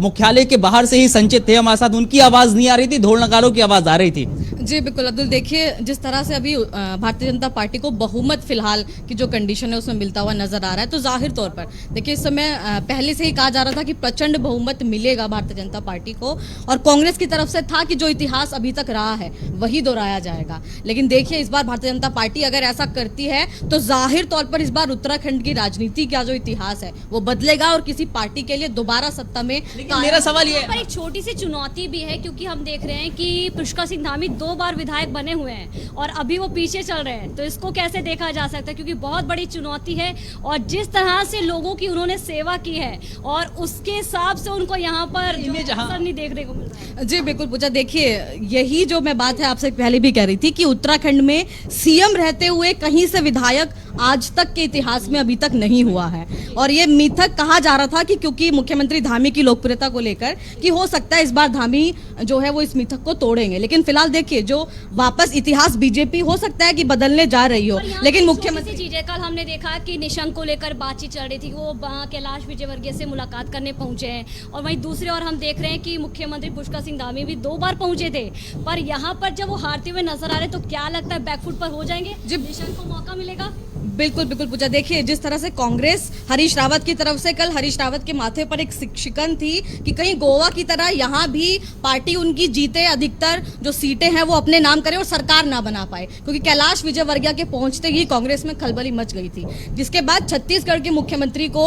मुख्यालय के बाहर से ही संचित थे हमारे साथ, उनकी आवाज नहीं आ रही थी, ढोल नगाड़ों की आवाज आ रही थी। जी बिल्कुल अब्दुल, देखिए जिस तरह से अभी भारतीय जनता पार्टी को बहुमत फिलहाल की जो कंडीशन है उसमें मिलता हुआ नजर आ रहा है, तो जाहिर तौर पर देखिए इस समय पहले से ही कहा जा रहा था कि प्रचंड बहुमत मिलेगा भारतीय जनता पार्टी को, और कांग्रेस की तरफ से था कि जो इतिहास अभी तक रहा है वही दोहराया जाएगा। लेकिन देखिए इस बार भारतीय जनता पार्टी अगर ऐसा करती है तो जाहिर तौर पर इस बार उत्तराखंड की राजनीति का जो इतिहास है वो बदलेगा और किसी पार्टी के लिए दोबारा सत्ता में। लेकिन मेरा सवाल ये पर एक छोटी सी चुनौती भी है, क्योंकि हम देख रहे हैं कि पुष्कर सिंह धामी 2 बार विधायक बने हुए हैं और अभी वो पीछे चल रहे हैं, तो इसको कैसे देखा जा सकता है? क्योंकि बहुत बड़ी चुनौती है और जिस तरह से लोगों की उन्होंने सेवा की है और उसके हिसाब से उनको यहाँ पर इमेज असर नहीं देखने को मिल रहा है। जी बिल्कुल पूजा, देखिए यही जो मैं बात है आपसे पहले भी कह रही थी कि उत्तराखंड में सीएम रहते हुए कहीं से विधायक आज तक के इतिहास में अभी तक नहीं हुआ है। और ये मिथक कहा जा रहा था कि क्योंकि मुख्यमंत्री धामी की लोकप्रियता को लेकर कि हो सकता है इस बार धामी जो है वो इस मिथक को तोड़ेंगे, लेकिन फिलहाल देखिए जो वापस इतिहास बीजेपी हो सकता है कि बदलने जा रही हो, लेकिन मुख्यमंत्री चीजें कल हमने देखा कि निशंक को लेकर बातचीत चल रही थी, वो कैलाश विजयवर्गीय से मुलाकात करने पहुंचे हैं और वहीं दूसरी ओर हम देख रहे हैं कि मुख्यमंत्री पुष्कर सिंह धामी भी 2 बार पहुंचे थे, पर यहाँ पर जब वो हारते हुए नजर आ रहे तो क्या लगता है बैकफुट पर हो जाएंगे? जब निशंक को मौका मिलेगा? बिल्कुल बिल्कुल पूजा, देखिए जिस तरह से कांग्रेस हरीश रावत की तरफ से कल हरीश रावत के माथे पर एक शिकन थी कि कहीं गोवा की तरह यहाँ भी पार्टी उनकी जीते, अधिकतर जो सीटें हैं वो अपने नाम करे और सरकार ना बना पाए, क्योंकि कैलाश विजयवर्गीय के पहुंचते ही कांग्रेस में खलबली मच गई थी, जिसके बाद छत्तीसगढ़ के मुख्यमंत्री को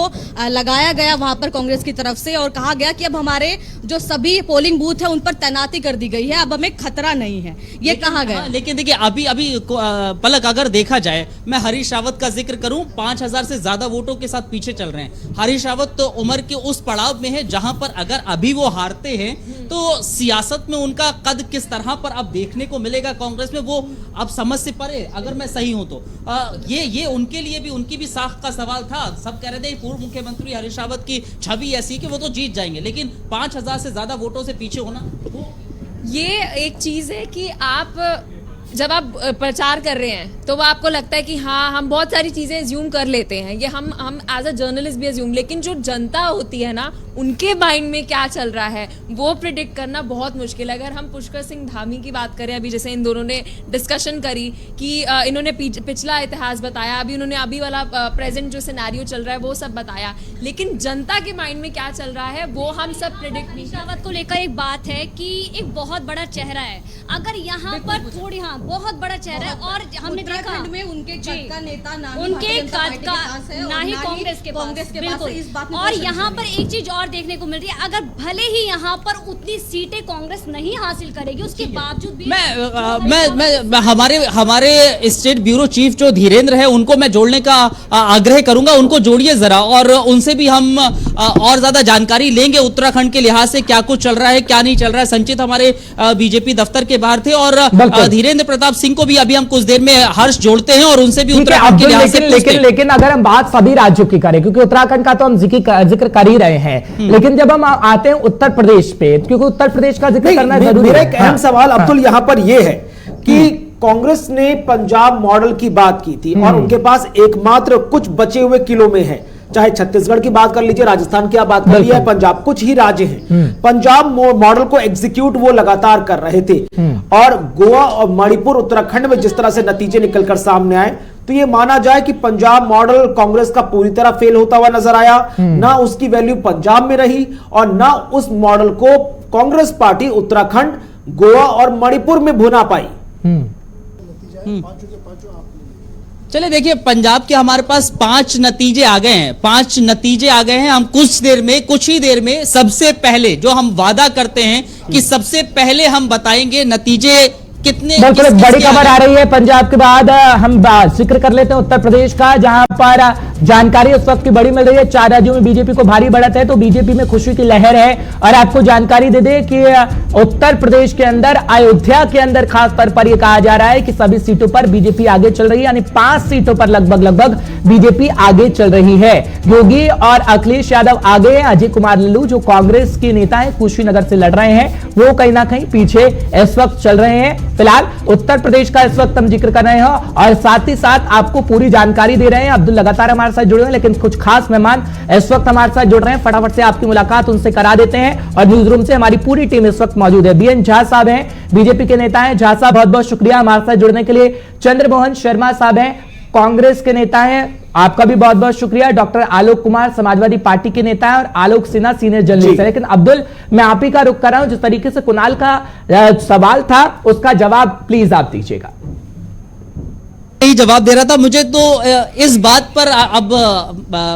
लगाया गया वहां पर कांग्रेस की तरफ से और कहा गया कि अब हमारे जो सभी पोलिंग बूथ है उन पर तैनाती कर दी गई है, अब हमें खतरा नहीं है, ये कहा गया। लेकिन देखिए अभी पलक अगर देखा जाए, मैं हरीश रावत का जिक्र करूं, 5000 से ज्यादा वोटों के साथ पीछे चल रहे हैं। हरीश रावत तो उम्र के उस पड़ाव में है जहां पर अगर अभी वो हारते हैं तो सियासत में उनका कद किस तरह पर अब देखने को मिलेगा कांग्रेस में, वो अब समझ से परे, अगर मैं सही हूं तो ये उनके लिए भी, उनकी भी साख का सवाल था। सब कह रहे थे पूर्व मुख्यमंत्री हरीश रावत की छवि ऐसी कि वो तो जीत जाएंगे, लेकिन 5000 से ज्यादा वोटों से पीछे होना, ये एक चीज है कि आप जब आप प्रचार कर रहे हैं तो वो आपको लगता है कि हाँ हम बहुत सारी चीजें एज्यूम कर लेते हैं, ये हम एज अ जर्नलिस्ट भी एज्यूम, लेकिन जो जनता होती है ना उनके माइंड में क्या चल रहा है वो प्रिडिक्ट करना बहुत मुश्किल है। अगर हम पुष्कर सिंह धामी की बात करें, अभी जैसे इन दोनों ने डिस्कशन करी कि इन्होंने पिछला इतिहास बताया, अभी उन्होंने अभी वाला प्रेजेंट जो सिनेरियो चल रहा है वो सब बताया, लेकिन जनता के माइंड में क्या चल रहा है वो हम सब प्रिडिक्ट नहीं। रावत को लेकर एक बात है कि एक बहुत बड़ा चेहरा है, अगर यहाँ पर थोड़ी बहुत बड़ा चेहरा है और हमने देखा में उनके कद का नेता ना उनके कद का ना ही कांग्रेस के पास, बिल्कुल। और यहाँ पर एक चीज और देखने को मिल रही है, अगर भले ही यहाँ पर उतनी सीटें कांग्रेस नहीं हासिल करेगी उसके बावजूद भी मैं हमारे स्टेट ब्यूरो चीफ जो धीरेन्द्र है उनको मैं जोड़ने का आग्रह करूंगा, उनको जोड़िए जरा और उनसे भी हम और ज्यादा जानकारी लेंगे उत्तराखंड के लिहाज से क्या कुछ चल रहा है क्या नहीं चल रहा है। संचित हमारे बीजेपी दफ्तर के बाहर थे और धीरेन्द्र प्रताप सिंह को भी अभी हम कुछ देर में हर्ष जोड़ते हैं और उनसे भी उत्तराखंड के लिहाज से लेकिन अगर हम बात सभी राज्यों की करें, क्योंकि उत्तराखंड का तो हम जिक्र कर ही रहे हैं, लेकिन जब हम आते हैं उत्तर प्रदेश पे, क्योंकि उत्तर प्रदेश का जिक्र करना जरूरी है। मेरा एक अहम सवाल अब्दुल यहाँ पर यह है कि कांग्रेस ने पंजाब मॉडल की बात की थी और उनके पास एकमात्र कुछ बचे हुए किलो में है, चाहे छत्तीसगढ़ की बात कर लीजिए, राजस्थान की आप बात कर लीजिए, पंजाब, कुछ ही राज्य हैं। पंजाब मॉडल को एग्जीक्यूट वो लगातार कर रहे थे और गोवा और मणिपुर, उत्तराखंड में जिस तरह से नतीजे निकलकर सामने आए तो ये माना जाए कि पंजाब मॉडल कांग्रेस का पूरी तरह फेल होता हुआ नजर आया, ना उसकी वैल्यू पंजाब में रही और ना उस मॉडल को कांग्रेस पार्टी उत्तराखंड, गोवा और मणिपुर में भुना पाई। चले देखिए, पंजाब के हमारे पास 5 नतीजे आ गए हैं, 5 नतीजे आ गए हैं। हम कुछ ही देर में सबसे पहले जो हम वादा करते हैं कि सबसे पहले हम बताएंगे नतीजे कितने। बिल्कुल बड़ी खबर आ रही है पंजाब के बाद हम जिक्र कर लेते हैं उत्तर प्रदेश का, जहां पर जानकारी उस वक्त की बड़ी मिल रही है। 4 राज्यों में बीजेपी को भारी बढ़त है, तो बीजेपी में खुशी की लहर है। और आपको जानकारी दे दें कि उत्तर प्रदेश के अंदर, अयोध्या के अंदर खास तौर पर यह कहा जा रहा है कि सभी सीटों पर बीजेपी आगे चल रही है, यानी 5 सीटों पर लगभग बीजेपी आगे चल रही है। योगी और अखिलेश यादव आगे, अजय कुमार लल्लू जो कांग्रेस के नेता है, कुशीनगर से लड़ रहे हैं, वो कहीं ना कहीं पीछे इस वक्त चल रहे हैं। फिलहाल उत्तर प्रदेश का इस वक्त हम जिक्र कर रहे हैं और साथ ही साथ आपको पूरी जानकारी दे रहे हैं। अब्दुल लगातार हमारे साथ जुड़े हैं, लेकिन कुछ खास मेहमान इस वक्त हमारे साथ जुड़ रहे हैं, फटाफट से आपकी मुलाकात उनसे करा देते हैं। और न्यूज रूम से हमारी पूरी टीम इस वक्त मौजूद है। बीएन झा साहब हैं, बीजेपी के नेता हैं। झा साहब बहुत बहुत शुक्रिया हमारे साथ जुड़ने के लिए। चंद्रमोहन शर्मा साहब हैं, कांग्रेस के नेता हैं, आपका भी बहुत बहुत शुक्रिया। डॉक्टर आलोक कुमार समाजवादी पार्टी के नेता है और आलोक सिन्हा सीनियर जर्नलिस्ट है। लेकिन अब्दुल, मैं आप ही का रुख कर रहा हूं, जिस तरीके से कुणाल का सवाल था उसका जवाब प्लीज आप दीजिएगा। ही जवाब दे रहा था। मुझे तो इस बात पर अब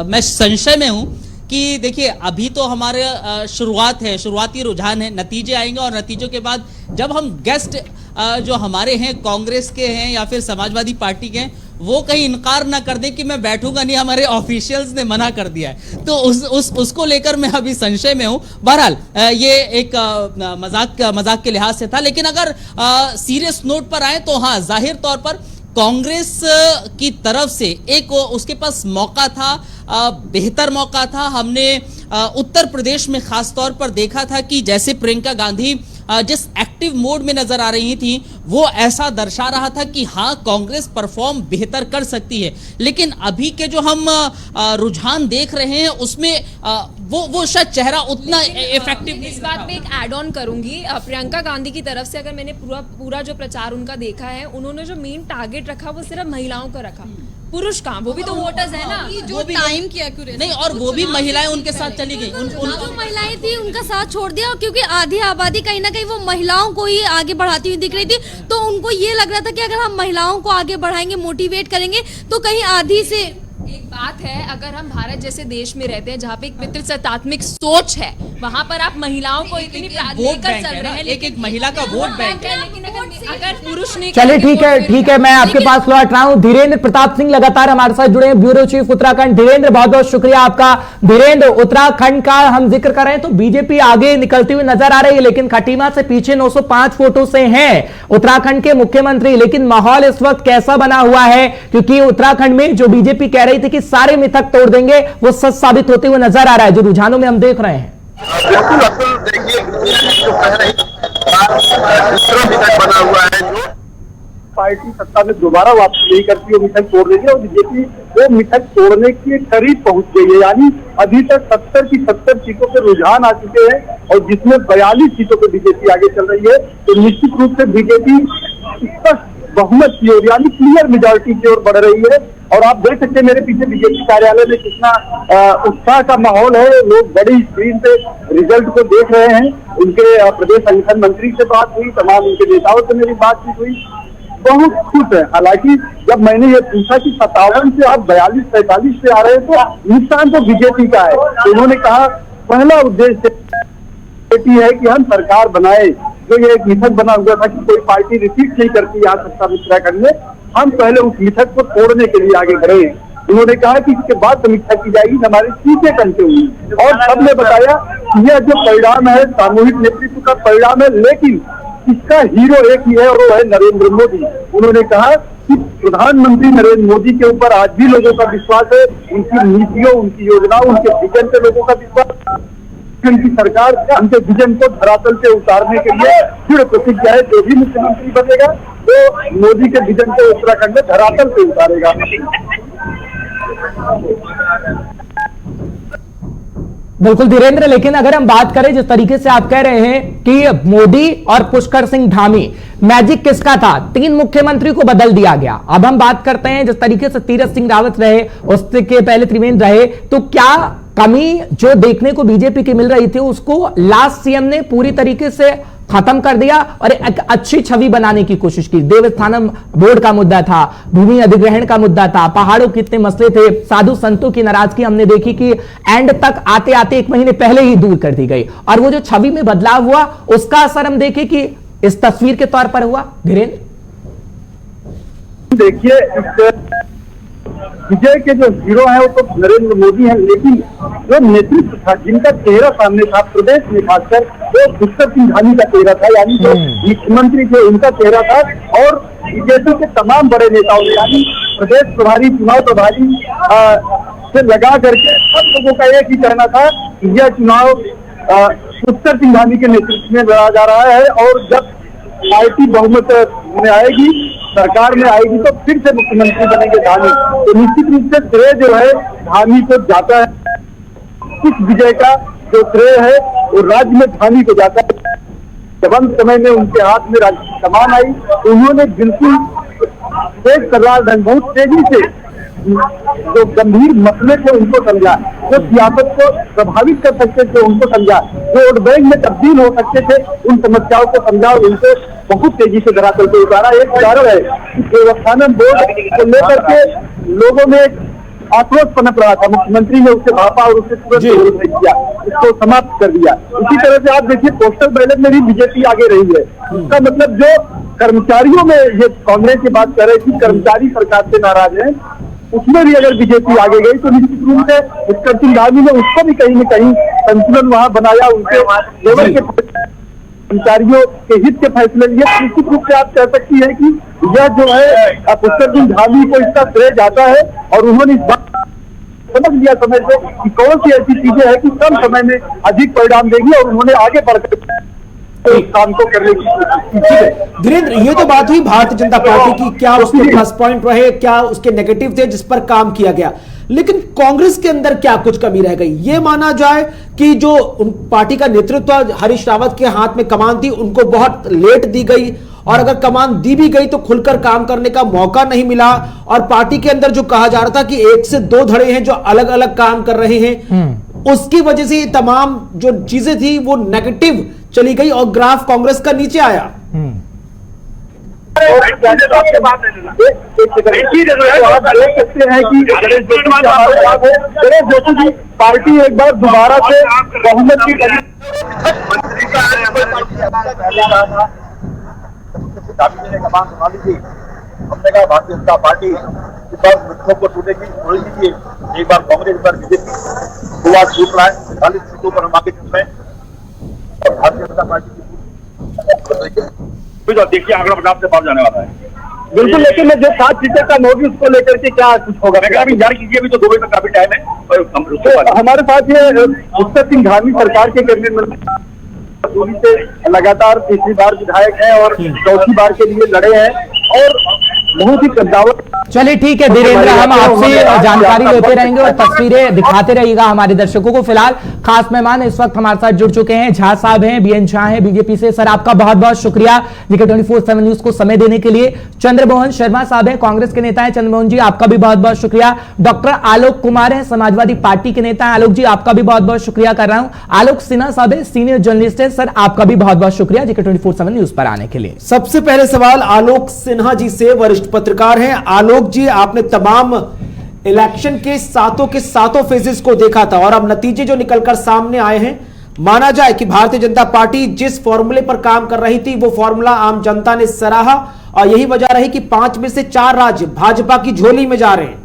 मैं संशय में हूं कि देखिए अभी तो हमारे शुरुआत है, शुरुआती रुझान है, नतीजे आएंगे और नतीजों के बाद जब हम गेस्ट जो हमारे हैं कांग्रेस के हैं या फिर समाजवादी पार्टी के हैं वो कहीं इनकार ना कर दें कि मैं बैठूंगा नहीं, हमारे ऑफिशियल्स ने मना कर दिया है, तो उसको लेकर मैं अभी संशय में हूं। बहरहाल ये एक मजाक के लिहाज से था, लेकिन अगर सीरियस नोट पर आए तो हाँ, जाहिर तौर पर कांग्रेस की तरफ से एक उसके पास मौका था, बेहतर मौका था। हमने उत्तर प्रदेश में खास तौर पर देखा था कि जैसे प्रियंका गांधी जिस एक्टिव मोड में नजर आ रही थी वो ऐसा दर्शा रहा था कि हाँ, कांग्रेस परफॉर्म बेहतर कर सकती है, लेकिन अभी के जो हम रुझान देख रहे हैं उसमें वो शायद चेहरा उतना इफेक्टिव। इस बात में एक ऐड ऑन करूंगी, प्रियंका गांधी की तरफ से अगर मैंने पूरा जो प्रचार उनका देखा है, उन्होंने जो मेन टारगेट रखा वो सिर्फ महिलाओं का रखा, पुरुष कहाँ, वो भी तो वोटर्स है ना, जो टाइम की एक्यूरेसी नहीं, और वो भी महिलाएं उनके साथ चली गई, जो महिलाएं थी उनका साथ छोड़ दिया, क्योंकि आधी आबादी कहीं ना कहीं वो महिलाओं को ही आगे बढ़ाती हुई दिख रही थी, तो उनको ये लग रहा था कि अगर हम महिलाओं को आगे बढ़ाएंगे, मोटिवेट करेंगे, तो कहीं आधी से एक बात है, अगर हम भारत जैसे देश में रहते हैं जहाँ पे एक पितृसत्तात्मक सोच है, वहाँ पर आप महिलाओं को इतनी लेकर चल रहे हैं, एक महिला का वोट बैंक है, लेकिन अगर पुरुष ने चलिए ठीक है, मैं आपके पास लौट रहा हूं। धीरेन्द्र प्रताप सिंह लगातार हमारे साथ जुड़े हैं, ब्यूरो चीफ उत्तराखंड। धीरेन्द्र, बहुत बहुत शुक्रिया आपका। धीरेन्द्र, उत्तराखंड का हम जिक्र कर रहे हैं तो बीजेपी आगे निकलती हुई नजर आ रही है, लेकिन खटीमा से पीछे 905 वोटों से हैं उत्तराखंड के मुख्यमंत्री। लेकिन माहौल इस वक्त कैसा बना हुआ है, क्योंकि उत्तराखंड में जो बीजेपी कह रही थी कि सारे मिथक तोड़ देंगे, वो सच साबित होते हुए नजर आ रहा है, जो रुझानों में हम देख रहे हैं। बिल्कुल असल देखिए जो कह रही दूसरा मिथक बना हुआ है, जो पार्टी सत्ता में दोबारा वापस नहीं करती वो मिथक तोड़ देगी, और बीजेपी वो मिथक तोड़ने के करीब पहुंच गई है। यानी अभी तक 70 की 70 सीटों पे रुझान आ चुके हैं, और जिसमें 42 सीटों पे बीजेपी आगे चल रही है, तो निश्चित रूप से बीजेपी स्पष्ट बहुमत की ओर यानी क्लियर मेजॉरिटी की ओर बढ़ रही है। और आप देख सकते हैं मेरे पीछे बीजेपी कार्यालय में कितना उत्साह का माहौल है, लोग बड़ी स्क्रीन पे रिजल्ट को देख रहे हैं। उनके प्रदेश संगठन मंत्री से बात हुई, तमाम उनके नेताओं से मेरी बातचीत हुई, बहुत खुश है। हालांकि जब मैंने ये पूछा कि 57 से आप 42-45 पे आ रहे हैं तो नुकसान तो बीजेपी का है, तो उन्होंने कहा पहला उद्देश्य बीजेपी है कि हम सरकार बनाए। जो ये एक मिथक बना हुआ था कि कोई पार्टी रिपीट नहीं करती यहाँ सत्ता में उत्तराखंड में, हम पहले उस मिथक को तोड़ने के लिए आगे बढ़े। उन्होंने कहा कि इसके बाद समीक्षा की जाएगी, हमारी सीटें कंटे हुई, और सबने बताया कि यह जो परिणाम है सामूहिक नेतृत्व का परिणाम है, लेकिन इसका हीरो एक ही है और वो है नरेंद्र मोदी। उन्होंने कहा कि प्रधानमंत्री नरेंद्र मोदी के ऊपर आज भी लोगों का विश्वास है, उनकी नीतियों, उनकी योजनाओं, उनके विजन पे लोगों का विश्वास। उनकी सरकार उनके विजन को धरातल से उतारने के लिए दृढ़ प्रतिज्ञा है, जो भी मुख्यमंत्री बनेगा तो मोदी के विजन को उत्तराखंड में धरातल से उतारेगा। बिल्कुल धीरेन्द्र, लेकिन अगर हम बात करें जिस तरीके से आप कह रहे हैं कि मोदी और पुष्कर सिंह धामी, मैजिक किसका था? 3 मुख्यमंत्री को बदल दिया गया। अब हम बात करते हैं जिस तरीके से तीरथ सिंह रावत रहे, उसके पहले त्रिवेंद्र रहे, तो क्या कमी जो देखने को बीजेपी की मिल रही थी उसको लास्ट सीएम ने पूरी तरीके से खत्म कर दिया और एक अच्छी छवि बनाने की कोशिश की? देवस्थानम बोर्ड का मुद्दा था, भूमि अधिग्रहण का मुद्दा था, पहाड़ों के इतने मसले थे, साधु संतों की नाराजगी हमने देखी कि एंड तक आते आते 1 महीने पहले ही दूर कर दी गई, और वो जो छवि में बदलाव हुआ उसका असर हम देखे कि इस तस्वीर के तौर पर हुआ। धीरेन्द्र, देखिए विजय के जो हीरो है वो तो नरेंद्र मोदी हैं, लेकिन जो नेतृत्व था, जिनका चेहरा सामने था प्रदेश में खासकर, वो पुष्कर सिंह धामी का चेहरा था, यानी जो मुख्यमंत्री थे उनका चेहरा था। और बीजेपी के तमाम बड़े नेताओं ने यानी प्रदेश प्रभारी, चुनाव प्रभारी से लगा करके सब लोगों का एक ही कहना था कि यह चुनाव पुष्कर सिंह धामी के नेतृत्व में लड़ा जा रहा है, और जब पार्टी बहुमत में आएगी, सरकार में आएगी, तो फिर से मुख्यमंत्री बनेंगे धामी। तो निश्चित रूप से श्रेय जो है धामी को जाता है, इस विजय का जो श्रेय है वो राज्य में धामी को जाता है। जब अंत समय में उनके हाथ में राज्य की कमान आई तो उन्होंने बिल्कुल तेज तर्रार ढंग, बहुत तेजी से जो गंभीर मसले थे उनको समझा। जो सियासत को प्रभावित कर सकते थे उनको समझा, जो वोट बैंक में तब्दील हो सकते थे उन समस्याओं को समझा और उनको बहुत तेजी से धरातल पे उतारा। एक उदाहरण है कि देवस्थानम बोर्ड को लेकर के लोगों में आक्रोश पनप रहा था, मुख्यमंत्री ने उसे भापा और उसे तुरंत विरोध नहीं किया, उसको समाप्त कर दिया। इसी तरह से आप देखिए पोस्टल बैलेट में भी बीजेपी आगे रही है। इसका मतलब जो कर्मचारियों में ये कांग्रेस की बात कर रहे थी, कर्मचारी सरकार से नाराज है, उसमें भी अगर बीजेपी आगे गई तो निश्चित रूप से पुष्कर सिंह धामी ने उसको भी कहीं न कहीं संतुलन वहां बनाया, उनके लेवल के कर्मचारियों के हित के फैसले लिए। निश्चित रूप से आप कह सकती है कि यह जो है पुष्कर सिंह धामी को इसका श्रेय जाता है और उन्होंने इस बात समझ लिया समय से कि कौन सी ऐसी चीजें हैं कि कम समय में अधिक परिणाम देगी और उन्होंने आगे बढ़कर काम को करने की कोशिश की। धीरेन्द्र, ये तो बात हुई भारतीय जनता पार्टी की, क्या उसके प्लस पॉइंट रहे, क्या उसके नेगेटिव थे जिस पर काम किया गया, लेकिन कांग्रेस के अंदर क्या कुछ कमी रह गई? ये माना जाए कि जो पार्टी का नेतृत्व हरीश रावत के हाथ में कमान थी उनको बहुत लेट दी गई, और अगर कमान दी भी गई तो खुलकर काम करने का मौका नहीं मिला, और पार्टी के अंदर जो कहा जा रहा था कि 1 से 2 धड़े हैं जो अलग अलग काम कर रहे हैं, उसकी वजह से ये तमाम जो चीजें थी वो नेगेटिव चली गई और ग्राफ कांग्रेस का नीचे आया। पार्टी एक बार दोबारा से बहुमत की कमान संभाली थी। हमने कहा भारतीय जनता पार्टी इस बार मित्रों को टूटेगी, थोड़ी सी एक बार कांग्रेस, एक बार बीजेपी, 2 बार छूट रहा है, 40 सीटों पर हम आगे चल रहे हैं और भारतीय जनता पार्टी की देखिए आंकड़ा प्रताप से पार जाने वाला है। बिल्कुल, लेकिन जो 7 सीटें का होगी उसको लेकर के क्या कुछ होगा? मैं अभी जारी कीजिए, अभी तो 2 बजे तक काफी टाइम है। तो हमारे पास ये पुष्कर सिंह धामी सरकार के कैबिनेट मंत्री से लगातार तीसरी बार विधायक हैं और चौथी बार के लिए लड़े हैं और बहुत ही कद्दावर। चलिए ठीक है धीरेन्द्र, हम आपसे जानकारी लेते रहेंगे और तस्वीरें दिखाते रहिएगा हमारे दर्शकों को। फिलहाल खास मेहमान इस वक्त हमारे साथ जुड़ चुके हैं, झा साहब हैं, बीएन झा हैं बीजेपी से। सर आपका बहुत बहुत शुक्रिया जीके 24/7 न्यूज को समय देने के लिए। चंद्रमोहन शर्मा साहब हैं, कांग्रेस के नेता हैं, चंद्रमोहन जी आपका भी बहुत बहुत शुक्रिया। डॉक्टर आलोक कुमार हैं, समाजवादी पार्टी के नेता हैं, आलोक जी आपका भी बहुत बहुत शुक्रिया कर रहा हूं। आलोक सिन्हा साहब हैं, सीनियर जर्नलिस्ट हैं, सर आपका भी बहुत बहुत शुक्रिया जीके 24/7 न्यूज पर आने के लिए। सबसे पहले सवाल आलोक सिन्हा जी से, वरिष्ठ पत्रकार हैं। आलोक जी, आपने तमाम इलेक्शन के सातों फेजेस को देखा था और अब नतीजे जो निकलकर सामने आए हैं, माना जाए कि भारतीय जनता पार्टी जिस फॉर्मूले पर काम कर रही थी वो फॉर्मूला आम जनता ने सराहा और यही वजह रही कि 5 में से 4 राज्य भाजपा की झोली में जा रहे हैं।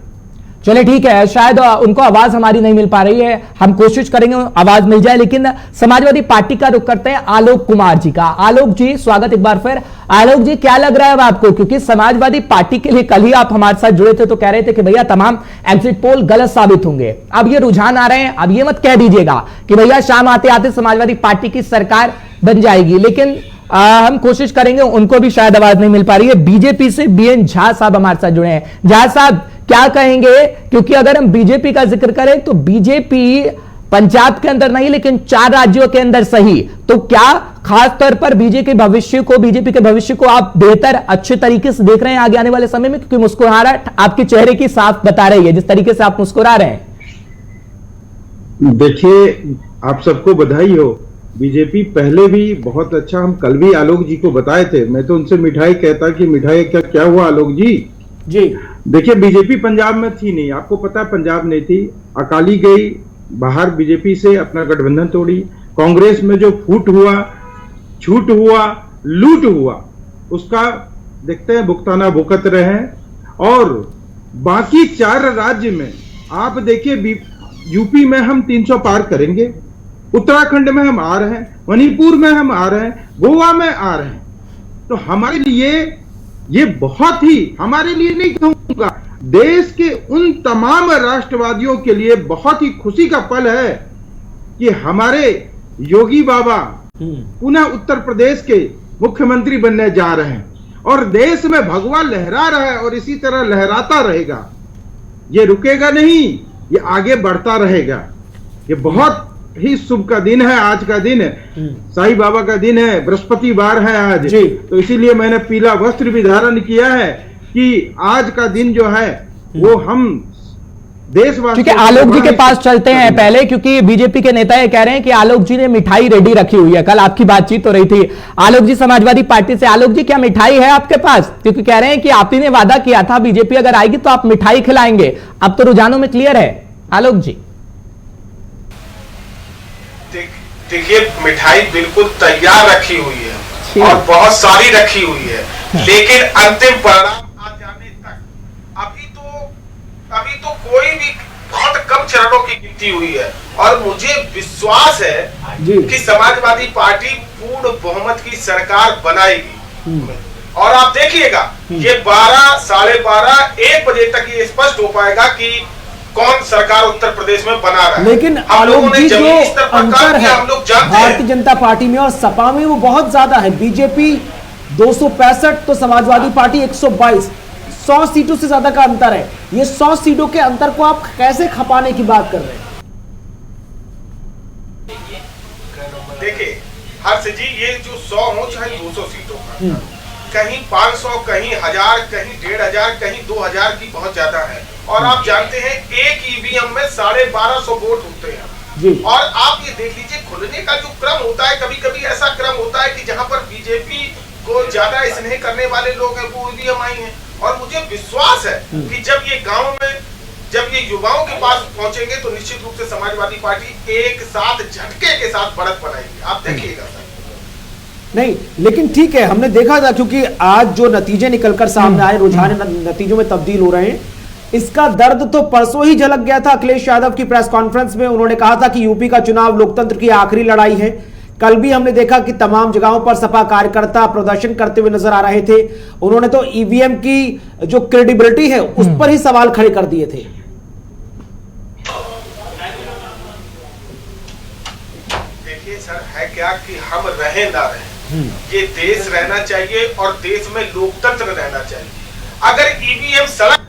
चलिए ठीक है, शायद उनको आवाज हमारी नहीं मिल पा रही है, हम कोशिश करेंगे आवाज मिल जाए, लेकिन समाजवादी पार्टी का रुख करते हैं आलोक कुमार जी का। आलोक जी स्वागत एक बार फिर। आलोक जी क्या लग रहा है अब आपको, क्योंकि समाजवादी पार्टी के लिए कल ही आप हमारे साथ जुड़े थे तो कह रहे थे कि भैया तमाम एग्जिट पोल गलत साबित होंगे, अब ये रुझान आ रहे हैं, अब ये मत कह दीजिएगा कि भैया शाम आते आते समाजवादी पार्टी की सरकार बन जाएगी, लेकिन हम कोशिश करेंगे, उनको भी शायद आवाज नहीं मिल पा रही है। बीजेपी से बीएन झा साहब हमारे साथ जुड़े हैं। झा साहब क्या कहेंगे, क्योंकि अगर हम बीजेपी का जिक्र करें तो बीजेपी पंजाब के अंदर नहीं लेकिन 4 राज्यों के अंदर सही, तो क्या खास तौर पर बीजेपी के भविष्य को आप बेहतर अच्छे तरीके से देख रहे हैं आगे आने वाले समय में, क्योंकि मुस्कुराहट आपके चेहरे की साफ बता रही है जिस तरीके से आप मुस्कुरा रहे हैं। देखिए, आप सबको बधाई हो, बीजेपी पहले भी बहुत अच्छा, हम कल भी आलोक जी को बताए थे, मैं तो उनसे मिठाई कहता कि मिठाई क्या हुआ आलोक जी। देखिए बीजेपी पंजाब में थी नहीं, आपको पता है पंजाब नहीं थी, अकाली गई बाहर बीजेपी से, अपना गठबंधन तोड़ी, कांग्रेस में जो फूट हुआ, छूट हुआ, लूट हुआ, उसका देखते हैं भुगताना भुगत रहे हैं। और बाकी 4 राज्य में आप देखिए, यूपी में हम 300 पार करेंगे, उत्तराखंड में हम आ रहे हैं, मणिपुर में हम आ रहे हैं, गोवा में आ रहे हैं, तो हमारे लिए ये बहुत ही, हमारे लिए नहीं कहूंगा, देश के उन तमाम राष्ट्रवादियों के लिए बहुत ही खुशी का पल है कि हमारे योगी बाबा पुनः उत्तर प्रदेश के मुख्यमंत्री बनने जा रहे हैं और देश में भगवा लहरा रहा है और इसी तरह लहराता रहेगा, ये रुकेगा नहीं, ये आगे बढ़ता रहेगा। ये बहुत ही शुभ का दिन है, आज का दिन है, साईं बाबा का दिन है, बृहस्पतिवार है आज, तो इसीलिए मैंने पीला वस्त्र भी धारण किया है कि आज का दिन जो है वो हम देशवासी। क्योंकि आलोक जी के पास चलते हैं पहले, क्योंकि बीजेपी के नेता ये कह रहे हैं कि आलोक जी ने मिठाई रेडी रखी हुई है। कल आपकी बातचीत हो रही थी आलोक जी समाजवादी पार्टी से। आलोक जी, क्या मिठाई है आपके पास? क्योंकि कह रहे हैं कि आप ही ने वादा किया था बीजेपी अगर आएगी तो आप मिठाई खिलाएंगे। अब तो रुझानों में क्लियर है आलोक जी। देखिए, मिठाई बिल्कुल तैयार रखी हुई है और बहुत सारी रखी हुई है, लेकिन अंतिम परिणाम आ जाने तक अभी तो कोई भी बहुत कम चरणों की गिनती हुई है। और मुझे विश्वास है कि समाजवादी पार्टी पूर्ण बहुमत की सरकार बनाएगी। और आप देखिएगा, ये 12, 12:30, 1 बजे तक ये स्पष्ट हो पाएगा कि कौन सरकार उत्तर प्रदेश में बना रहा है। लेकिन आलोक जी, जो अंतर है भारतीय जनता पार्टी में और सपा में वो बहुत ज्यादा है। बीजेपी 265 तो समाजवादी पार्टी 122, 100 सीटों से ज्यादा का अंतर है। ये 100 सीटों के अंतर को आप कैसे खपाने की बात कर रहे हैं? देखिए हर्ष जी, ये जो 100 हो चाहे 200 सीटों का, कहीं 500, कहीं 1000, कहीं 1500, कहीं 2000 की बहुत ज्यादा है। और आप जानते हैं एक ईवीएम में 1250 वोट होते हैं। और आप ये देख लीजिए, खुलने का जो क्रम होता है, कभी कभी ऐसा क्रम होता है कि जहां पर बीजेपी को ज्यादा स्नेह करने वाले लोग हैं वो ईवीएम आई हैं। और मुझे विश्वास है कि जब ये गांव में, जब ये युवाओं के पास पहुंचेंगे तो निश्चित रूप से समाजवादी पार्टी एक साथ झटके के साथ बढ़त बनाएगी। आप देखिएगा सर। नहीं, लेकिन ठीक है, हमने देखा था, क्योंकि आज जो नतीजे निकलकर सामने आए, रुझान नतीजों में तब्दील हो रहे हैं। इसका दर्द तो परसों ही झलक गया था अखिलेश यादव की प्रेस कॉन्फ्रेंस में। उन्होंने कहा था कि यूपी का चुनाव लोकतंत्र की आखिरी लड़ाई है। कल भी हमने देखा कि तमाम जगहों पर सपा कार्यकर्ता प्रदर्शन करते हुए नजर आ रहे थे। उन्होंने तो ईवीएम की जो क्रेडिबिलिटी है उस पर ही सवाल खड़े कर दिए थे। देखिए सर, है क्या कि हम रहे ना रहे, ये देश रहना चाहिए और देश में लोकतंत्र रहना चाहिए। अगर ईवीएम सड़क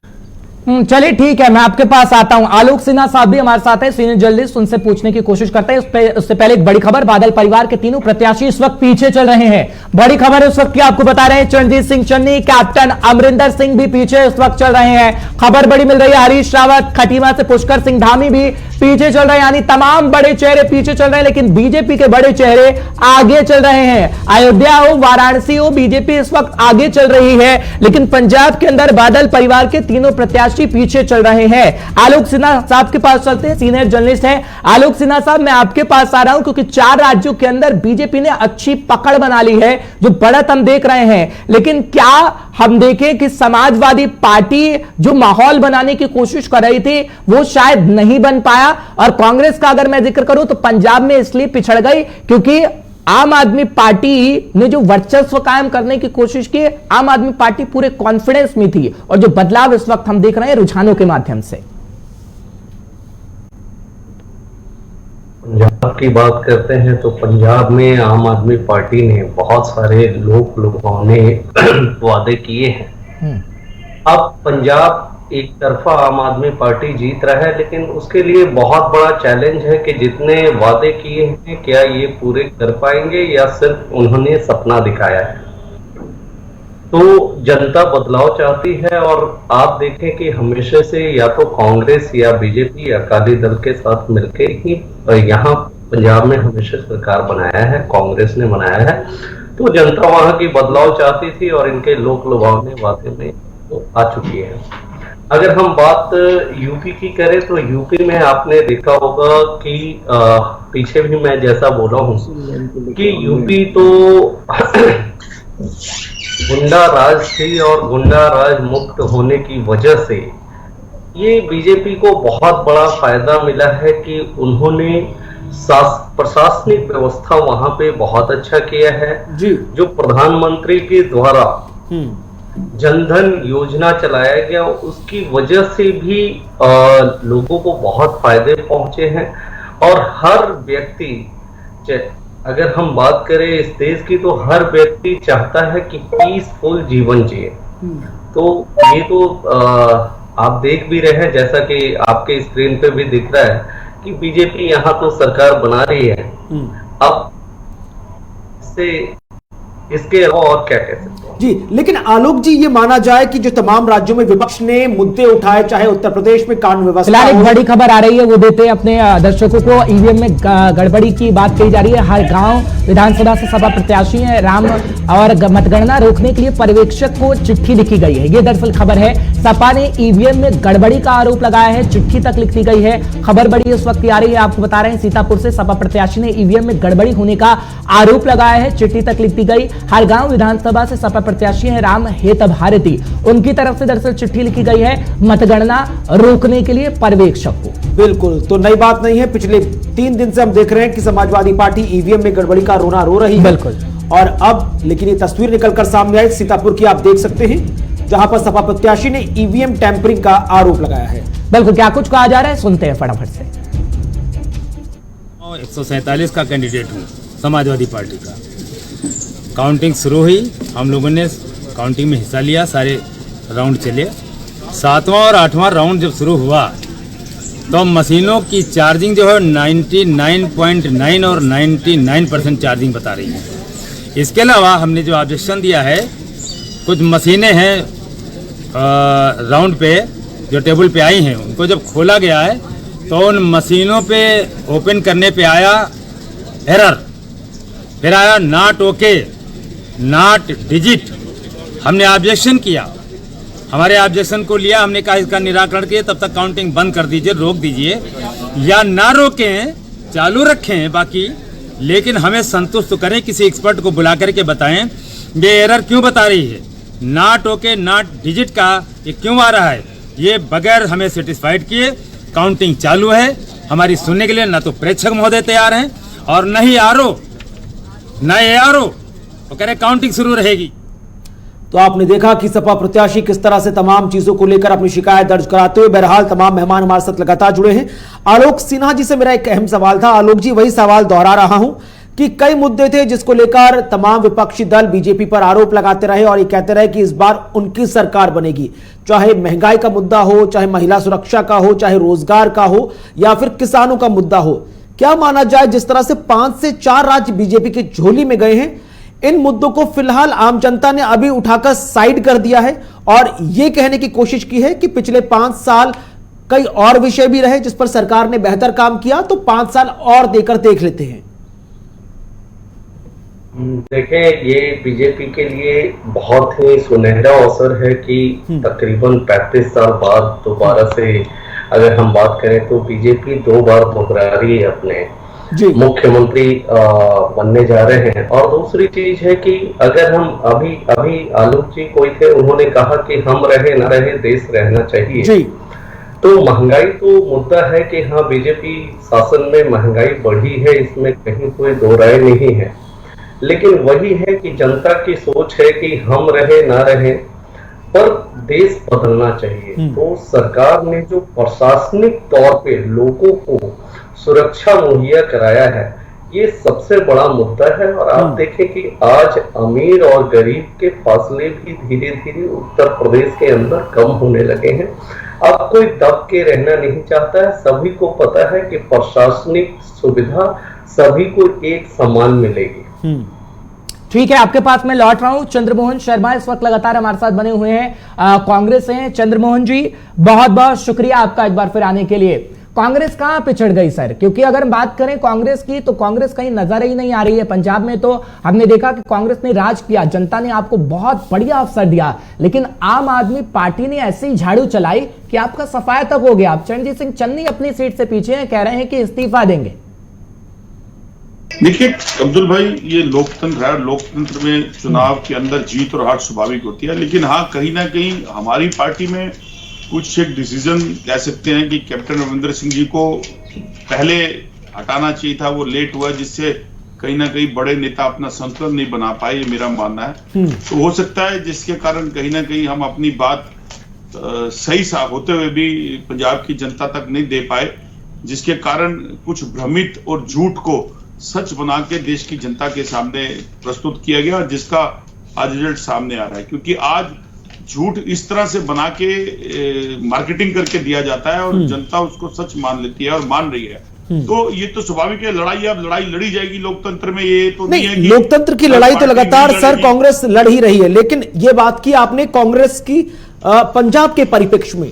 चलिए ठीक है, मैं आपके पास आता हूं। आलोक सिन्हा साहब भी हमारे साथ हैं, सीनियर जर्नलिस्ट, उनसे पूछने की कोशिश करते हैं। उससे पहले एक बड़ी खबर, बादल परिवार के तीनों प्रत्याशी इस वक्त पीछे चल रहे हैं। बड़ी खबर इस वक्त की आपको बता रहे हैं, चरणजीत सिंह चन्नी, कैप्टन अमरिंदर सिंह भी पीछे इस वक्त चल रहे हैं। खबर बड़ी मिल रही है, हरीश रावत, खटीमा से पुष्कर सिंह धामी भी पीछे चल रहे हैं। यानी तमाम बड़े चेहरे पीछे चल रहे हैं, लेकिन बीजेपी के बड़े चेहरे आगे चल रहे हैं। अयोध्या हो, वाराणसी हो, बीजेपी इस वक्त आगे चल रही है, लेकिन पंजाब के अंदर बादल परिवार के तीनों प्रत्याशी पीछे चल रहे हैं। आलोक सिन्हा साहब के पास चलते हैं, सीनियर जर्नलिस्ट हैं। आलोक सिन्हा साहब, मैं आपके पास आ रहा हूं क्योंकि 4 राज्यों के अंदर बीजेपी ने अच्छी पकड़ बना ली है, जो बढ़त हम देख रहे हैं। लेकिन क्या हम देखें कि समाजवादी पार्टी जो माहौल बनाने की कोशिश कर रही थी वो शायद नहीं बन पाया। और कांग्रेस का अगर मैं जिक्र करूं तो पंजाब में इसलिए पिछड़ गई क्योंकि आम आदमी पार्टी ने जो वर्चस्व कायम करने की कोशिश की, आम आदमी पार्टी पूरे कॉन्फिडेंस में थी। और जो बदलाव इस वक्त हम देख रहे हैं रुझानों के माध्यम से। पंजाब की बात करते हैं तो पंजाब में आम आदमी पार्टी ने बहुत सारे लोगों ने वादे किए हैं। अब पंजाब एक तरफा आम आदमी पार्टी जीत रहा है, लेकिन उसके लिए बहुत बड़ा चैलेंज है कि जितने वादे किए हैं क्या ये पूरे कर पाएंगे या सिर्फ उन्होंने सपना दिखाया है। तो जनता बदलाव चाहती है और आप देखें कि हमेशा से या तो कांग्रेस या बीजेपी या अकाली दल के साथ मिलकर ही यहाँ पंजाब में हमेशा सरकार बनाया है, कांग्रेस ने बनाया है। तो जनता वहां की बदलाव चाहती थी और इनके लोक लुभावने वादे में तो आ चुकी है। अगर हम बात यूपी की करें तो यूपी में आपने देखा होगा कि पीछे भी मैं जैसा बोला हूं कि यूपी तो गुंडा राज थी और गुंडा राज मुक्त होने की वजह से ये बीजेपी को बहुत बड़ा फायदा मिला है कि उन्होंने प्रशासनिक व्यवस्था वहां पे बहुत अच्छा किया है जी। जो प्रधानमंत्री के द्वारा जनधन योजना चलाया गया उसकी वजह से भी लोगों को बहुत फायदे पहुंचे हैं। और हर व्यक्ति, अगर हम बात करें इस देश की, तो हर व्यक्ति चाहता है कि पीसफुल जीवन जिए। तो ये तो आप देख भी रहे हैं, जैसा कि आपके स्क्रीन पे भी दिख रहा है कि बीजेपी यहाँ तो सरकार बना रही है। अब से इसके अलावा और क्या कह सकते हैं? जी, लेकिन आलोक जी, ये माना जाए कि जो तमाम राज्यों में विपक्ष ने मुद्दे उठाए, चाहे उत्तर प्रदेश में कानून व्यवस्था, एक बड़ी खबर आ रही है, वो देते हैं अपने दर्शकों को। ईवीएम में गड़बड़ी की बात कही जा रही है। हर गांव विधानसभा से सपा प्रत्याशी है राम और मतगणना रोकने के लिए पर्यवेक्षक को चिट्ठी लिखी गई है। ये दरअसल खबर है, सपा ने ईवीएम में गड़बड़ी का आरोप लगाया है, चिट्ठी तक लिख दी गई है। खबर बड़ी इस वक्त आ रही है, आपको बता रहे हैं, सीतापुर से सपा प्रत्याशी ने ईवीएम में गड़बड़ी होने का आरोप लगाया है, चिट्ठी तक लिख दी गई। हर गांव विधानसभा से सपा प्रत्याशी है राम हेत भारती, उनकी तरफ से दरअसल चिट्ठी लिखी गई है मतगणना रोकने के लिए पर्यवेक्षक को। बिल्कुल, तो नई बात नहीं है। पिछले 3 दिन से हम देख रहे हैं कि समाजवादी पार्टी ईवीएम में गड़बड़ी का रोना रो रही है। बिल्कुल। और अब लेकिन ये तस्वीर निकलकर सामने आई सीतापुर की, आप देख सकते हैं, जहां पर सपा प्रत्याशी ने ईवीएम टैंपरिंग का आरोप लगाया है। बिल्कुल, क्या कुछ कहा जा रहा है, सुनते हैं फटाफट से। 147 का कैंडिडेट हूँ समाजवादी पार्टी का। काउंटिंग शुरू हुई, हम लोगों ने काउंटिंग में हिस्सा लिया, सारे राउंड चले। 7वां और 8वां राउंड जब शुरू हुआ तो मशीनों की चार्जिंग जो है 99.9 और 99% चार्जिंग बता रही है। इसके अलावा हमने जो ऑब्जेक्शन दिया है, कुछ मशीनें हैं राउंड पे जो टेबल पे आई हैं, उनको जब खोला गया है तो उन मशीनों पे ओपन करने पे आया एरर, फिर आया नॉट ओके, नॉट डिजिट। हमने ऑब्जेक्शन किया, हमारे ऑब्जेक्शन को लिया, हमने कहा इसका निराकरण किए, तब तक काउंटिंग बंद कर दीजिए, रोक दीजिए या ना रोकें, चालू रखें बाकी, लेकिन हमें संतुष्ट तो करें, किसी एक्सपर्ट को बुला करके बताएं ये एरर क्यों बता रही है, नॉट ओके नॉट डिजिट का ये क्यों आ रहा है। ये बगैर हमें सेटिस्फाइड किए काउंटिंग चालू है। हमारी सुनने के लिए ना तो प्रेक्षक महोदय तैयार हैं और न ही आरओ, न एआरओ, वो कह रहे काउंटिंग शुरू रहेगी। तो आपने देखा कि सपा प्रत्याशी किस तरह से तमाम चीजों को लेकर अपनी शिकायत दर्ज कराते हुए, बहरहाल तमाम मेहमान हमारे साथ लगातार जुड़े हैं। आलोक सिन्हा जी से मेरा एक अहम सवाल था। आलोक जी, वही सवाल दोहरा रहा हूं कि कई मुद्दे थे जिसको लेकर तमाम विपक्षी दल बीजेपी पर आरोप लगाते रहे और ये कहते रहे कि इस बार उनकी सरकार बनेगी, चाहे महंगाई का मुद्दा हो, चाहे महिला सुरक्षा का हो, चाहे रोजगार का हो, या फिर किसानों का मुद्दा हो। क्या माना जाए, जिस तरह से 5 से 4 राज्य बीजेपी की झोली में गए हैं, इन मुद्दों को फिलहाल आम जनता ने अभी उठाकर साइड कर दिया है और यह कहने की कोशिश की है कि पिछले 5 साल कई और विषय भी रहे जिस पर सरकार ने बेहतर काम किया, तो 5 साल और देकर देख लेते हैं। देखें, ये बीजेपी के लिए बहुत ही सुनहरा अवसर है कि तकरीबन 35 साल बाद दोबारा से अगर हम बात करें तो बीजेपी 2 बार दोहरा रही है, अपने मुख्यमंत्री बनने जा रहे हैं। और दूसरी चीज है कि अगर हम अभी आलोक जी कोई थे, उन्होंने कहा कि हम रहे न रहे देश रहना चाहिए। तो महंगाई तो मुद्दा है कि हाँ, बीजेपी शासन में महंगाई बढ़ी है, इसमें कहीं कोई दो राय नहीं है, लेकिन वही है कि जनता की सोच है कि हम रहे ना रहे पर देश बदलना चाहिए। तो सरकार ने जो प्रशासनिक तौर पे लोगों को सुरक्षा मुहैया कराया है, ये सबसे बड़ा मुद्दा है। और आप देखें कि आज अमीर और गरीब के फासले भी धीरे धीरे उत्तर प्रदेश के अंदर कम होने लगे हैं। अब कोई दब के रहना नहीं चाहता है, सभी को पता है कि प्रशासनिक सुविधा सभी को एक समान मिलेगी। ठीक है, आपके पास मैं लौट रहा हूं। चंद्रमोहन शर्मा इस वक्त लगातार हमारे साथ बने हुए हैं, कांग्रेस हैं। चंद्रमोहन जी, बहुत बहुत शुक्रिया आपका एक बार फिर आने के लिए। कांग्रेस कहां पिछड़ गई सर? क्योंकि अगर हम बात करें कांग्रेस की, तो कांग्रेस कहीं नजर ही नहीं आ रही है। पंजाब में तो हमने देखा कि कांग्रेस ने राज किया, जनता ने आपको बहुत बढ़िया अवसर दिया, लेकिन आम आदमी पार्टी ने ऐसी ही झाड़ू चलाई कि आपका सफाया तक हो गया। आप चरणजीत सिंह चन्नी अपनी सीट से पीछे हैं, कह रहे हैं कि इस्तीफा देंगे। देखिए अब्दुल भाई, ये लोकतंत्र है, लोकतंत्र में चुनाव के अंदर जीत और हार स्वाभाविक होती है, लेकिन हाँ, कहीं ना कहीं हमारी पार्टी में कुछ एक डिसीजन कह सकते हैं कि कैप्टन अमरिंदर सिंह जी को पहले हटाना चाहिए था, वो लेट हुआ, जिससे कहीं ना कहीं बड़े नेता अपना संतुलन नहीं बना पाए, ये मेरा मानना है। तो हो सकता है जिसके कारण कहीं ना कहीं हम अपनी बात सही साफ होते हुए भी पंजाब की जनता तक नहीं दे पाए, जिसके कारण कुछ भ्रमित और झूठ को सच बना के देश की जनता के सामने प्रस्तुत किया गया, और जिसका आज रिजल्ट सामने आ रहा है। क्योंकि आज झूठ इस तरह से बना के मार्केटिंग करके दिया जाता है और जनता उसको सच मान लेती है और मान रही है। तो ये तो स्वाभाविक है, लड़ाई अब लड़ाई लड़ी जाएगी लोकतंत्र में, ये तो नहीं है कि लोकतंत्र की लड़ाई तो लगातार सर कांग्रेस लड़ ही रही है, लेकिन ये बात की आपने कांग्रेस की पंजाब के परिप्रेक्ष्य में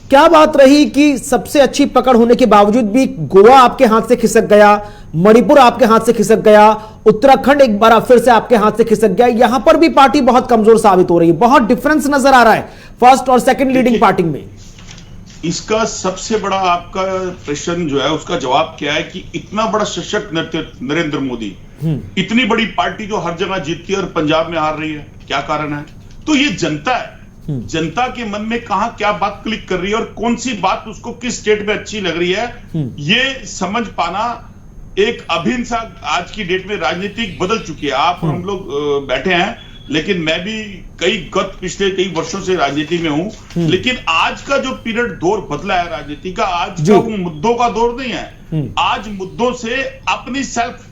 क्या बात रही कि सबसे अच्छी पकड़ होने के बावजूद भी गोवा आपके हाथ से खिसक गया, मणिपुर आपके हाथ से खिसक गया, उत्तराखंड एक बार फिर से आपके हाथ से खिसक गया, यहां पर भी पार्टी बहुत कमजोर साबित हो रही है, बहुत डिफरेंस नजर आ रहा है फर्स्ट और सेकंड लीडिंग पार्टी में। इसका सबसे बड़ा आपका प्रश्न जो है उसका जवाब क्या है कि इतना बड़ा सशक्त नरेंद्र मोदी, इतनी बड़ी पार्टी जो हर जगह जीतती है और पंजाब में हार रही है, क्या कारण है? तो ये जनता है, जनता के मन में कहां क्या बात क्लिक कर रही है और कौन सी बात उसको किस स्टेट में अच्छी लग रही है, ये समझ पाना एक अभिन्न सा आज की डेट में राजनीतिक बदल चुकी है। आप और हम लोग बैठे हैं, लेकिन मैं भी पिछले कई वर्षों से राजनीति में हूं, लेकिन आज का जो पीरियड दौर बदला है राजनीति का, आज का वो मुद्दों का दौर नहीं है, आज मुद्दों से अपनी सेल्फ,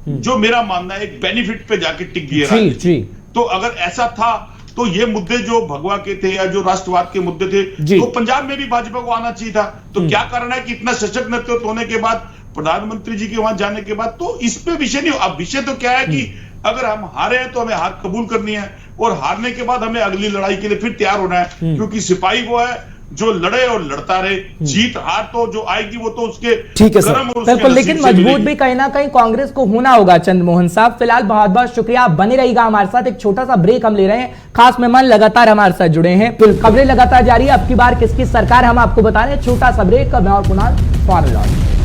जो मेरा मानना है एक बेनिफिट पे जाके टिक गई है राजनीति। तो अगर ऐसा था तो ये मुद्दे जो भगवा के थे या जो राष्ट्रवाद के मुद्दे थे, तो पंजाब में भी भाजपा को आना चाहिए था। तो क्या कारण है कि इतना सशक्त नेतृत्व होने के बाद, प्रधानमंत्री जी के वहां जाने के बाद, तो इस पे विषय नहीं। अब विषय तो क्या है कि अगर हम हारे हैं तो हमें हार कबूल करनी है, और हारने के बाद हमें अगली लड़ाई के लिए फिर तैयार होना है, क्योंकि सिपाही वो है जो लड़े और लड़ता रहे, जीत हार तो जो आएगी वो तो उसके ठीक है सर, बिल्कुल, लेकिन मजबूत भी कहीं ना कहीं कांग्रेस को होना होगा। चंद्रमोहन साहब, फिलहाल बहुत बहुत शुक्रिया, आप बने रहिएगा हमारे साथ। एक छोटा सा ब्रेक हम ले रहे हैं, खास मेहमान लगातार हमारे साथ जुड़े हैं, खबरें लगातार जारी है, अब की बार किसकी सरकार हम आपको बता रहे हैं। छोटा सा ब्रेक, मैं और कुणाल फौरन लौट।